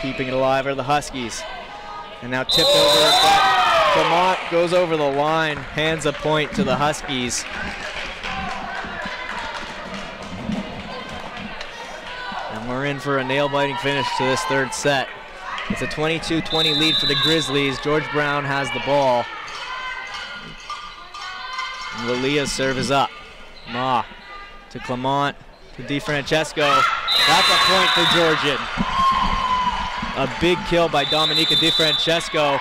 Keeping it alive are the Huskies. And now tipped over, but Clement goes over the line, hands a point to the Huskies. And we're in for a nail-biting finish to this third set. It's a 22-20 lead for the Grizzlies. George Brown has the ball. And Lilia's serve is up. Ma to Clement to DiFrancesco. That's a point for Georgian. A big kill by Dominica DiFrancesco.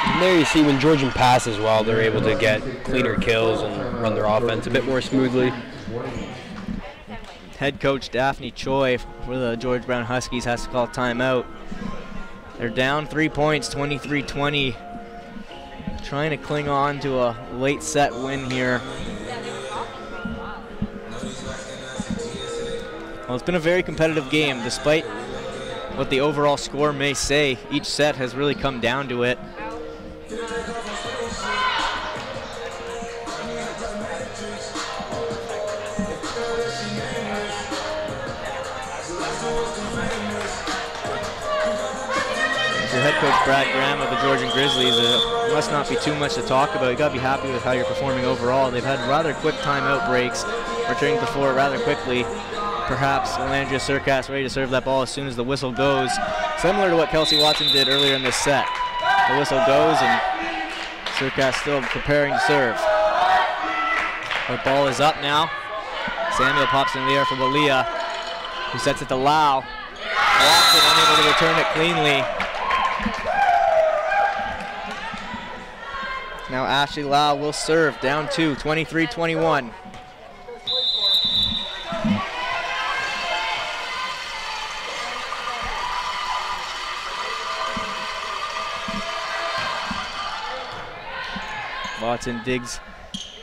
And there you see when Georgian passes well, they're able to get cleaner kills and run their offense a bit more smoothly. Head coach Daphne Choi for the George Brown Huskies has to call timeout. They're down 3 points, 23-20. Trying to cling on to a late set win here. Well, it's been a very competitive game, despite what the overall score may say. Each set has really come down to it. Your head coach Brad Graham of the Georgian Grizzlies, must not be too much to talk about. You gotta be happy with how you're performing overall. They've had rather quick timeout breaks, returning to the floor rather quickly. Perhaps Landria Surkas ready to serve that ball as soon as the whistle goes. Similar to what Kelsey Watson did earlier in this set. The whistle goes and Surkas still preparing to serve. The ball is up now. Samuel pops in the air for Lilia, who sets it to Lau. Watson unable to return it cleanly. Now Ashley Lau will serve, down 2, 23-21. Watson digs.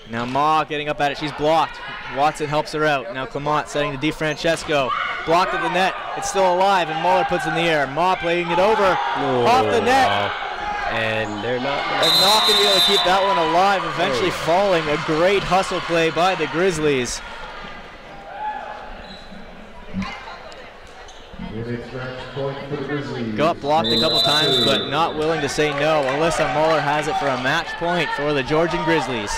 Now Ma getting up at it, she's blocked. Watson helps her out. Now Clement setting to DiFrancesco. Blocked at the net, it's still alive, and Muller puts it in the air. Ma playing it over, off the net. And they're not going to be able to keep that one alive, eventually falling. A great hustle play by the Grizzlies. Got blocked a couple times, but not willing to say no. Alyssa Muller has it for a match point for the Georgian Grizzlies.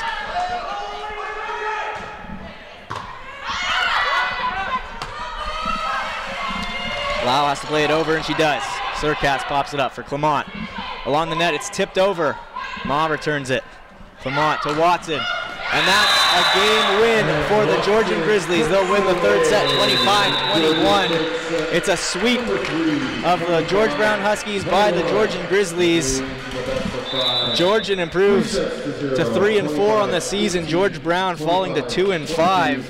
Lau has to play it over, and she does. Surkatz pops it up for Clement. Along the net, it's tipped over. Ma returns it. Clement to Watson. And that's a game win for the Georgian Grizzlies. They'll win the third set 25-21. It's a sweep of the George Brown Huskies by the Georgian Grizzlies. Georgian improves to 3-4 on the season. George Brown falling to 2-5.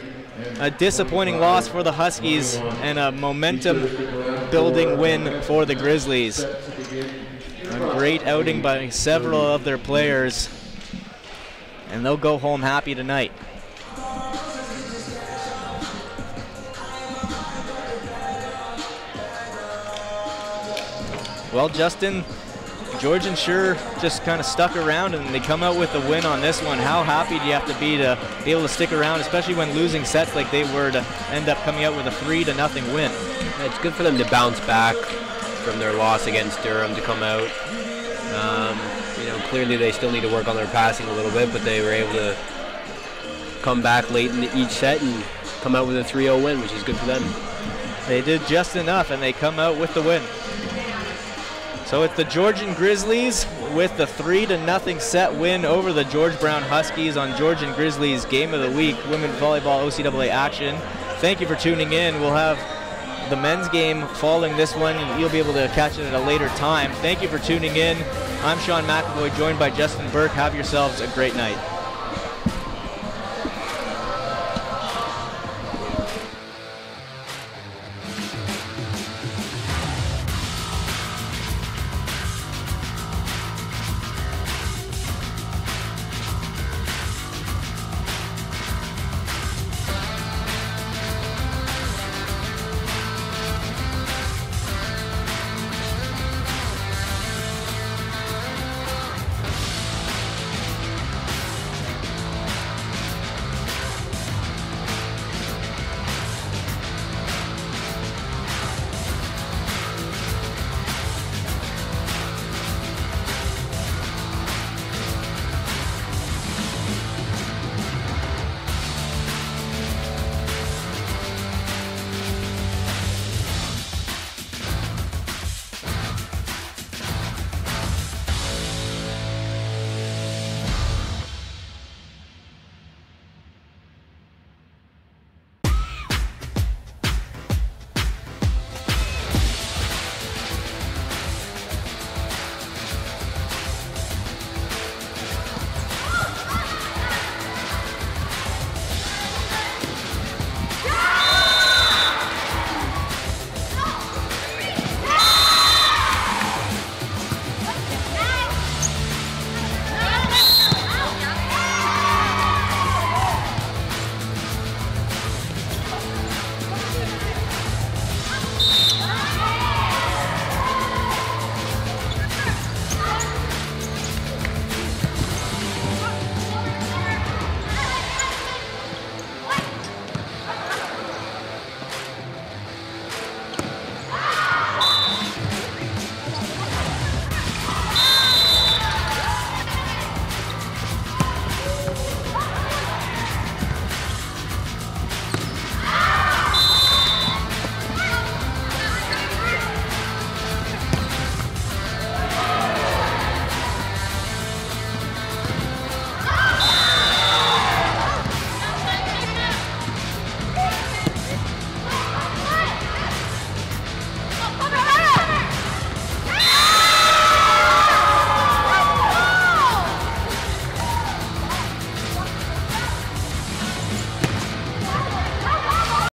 A disappointing loss for the Huskies and a momentum-building win for the Grizzlies. A great outing by several of their players, and they'll go home happy tonight. Well, Justin, Georgian sure just kind of stuck around, and they come out with the win on this one. How happy do you have to be able to stick around, especially when losing sets like they were, to end up coming out with a 3-0 win? It's good for them to bounce back from their loss against Durham to come out. Clearly they still need to work on their passing a little bit, but they were able to come back late in each set and come out with a 3-0 win, which is good for them. They did just enough, and they come out with the win. So it's the Georgian Grizzlies with the 3-0 set win over the George Brown Huskies on Georgian Grizzlies Game of the Week, Women's Volleyball OCAA action. Thank you for tuning in. We'll have the men's game following this one. You'll be able to catch it at a later time. Thank you for tuning in. I'm Sean McAvoy, joined by Justin Burke. Have yourselves a great night.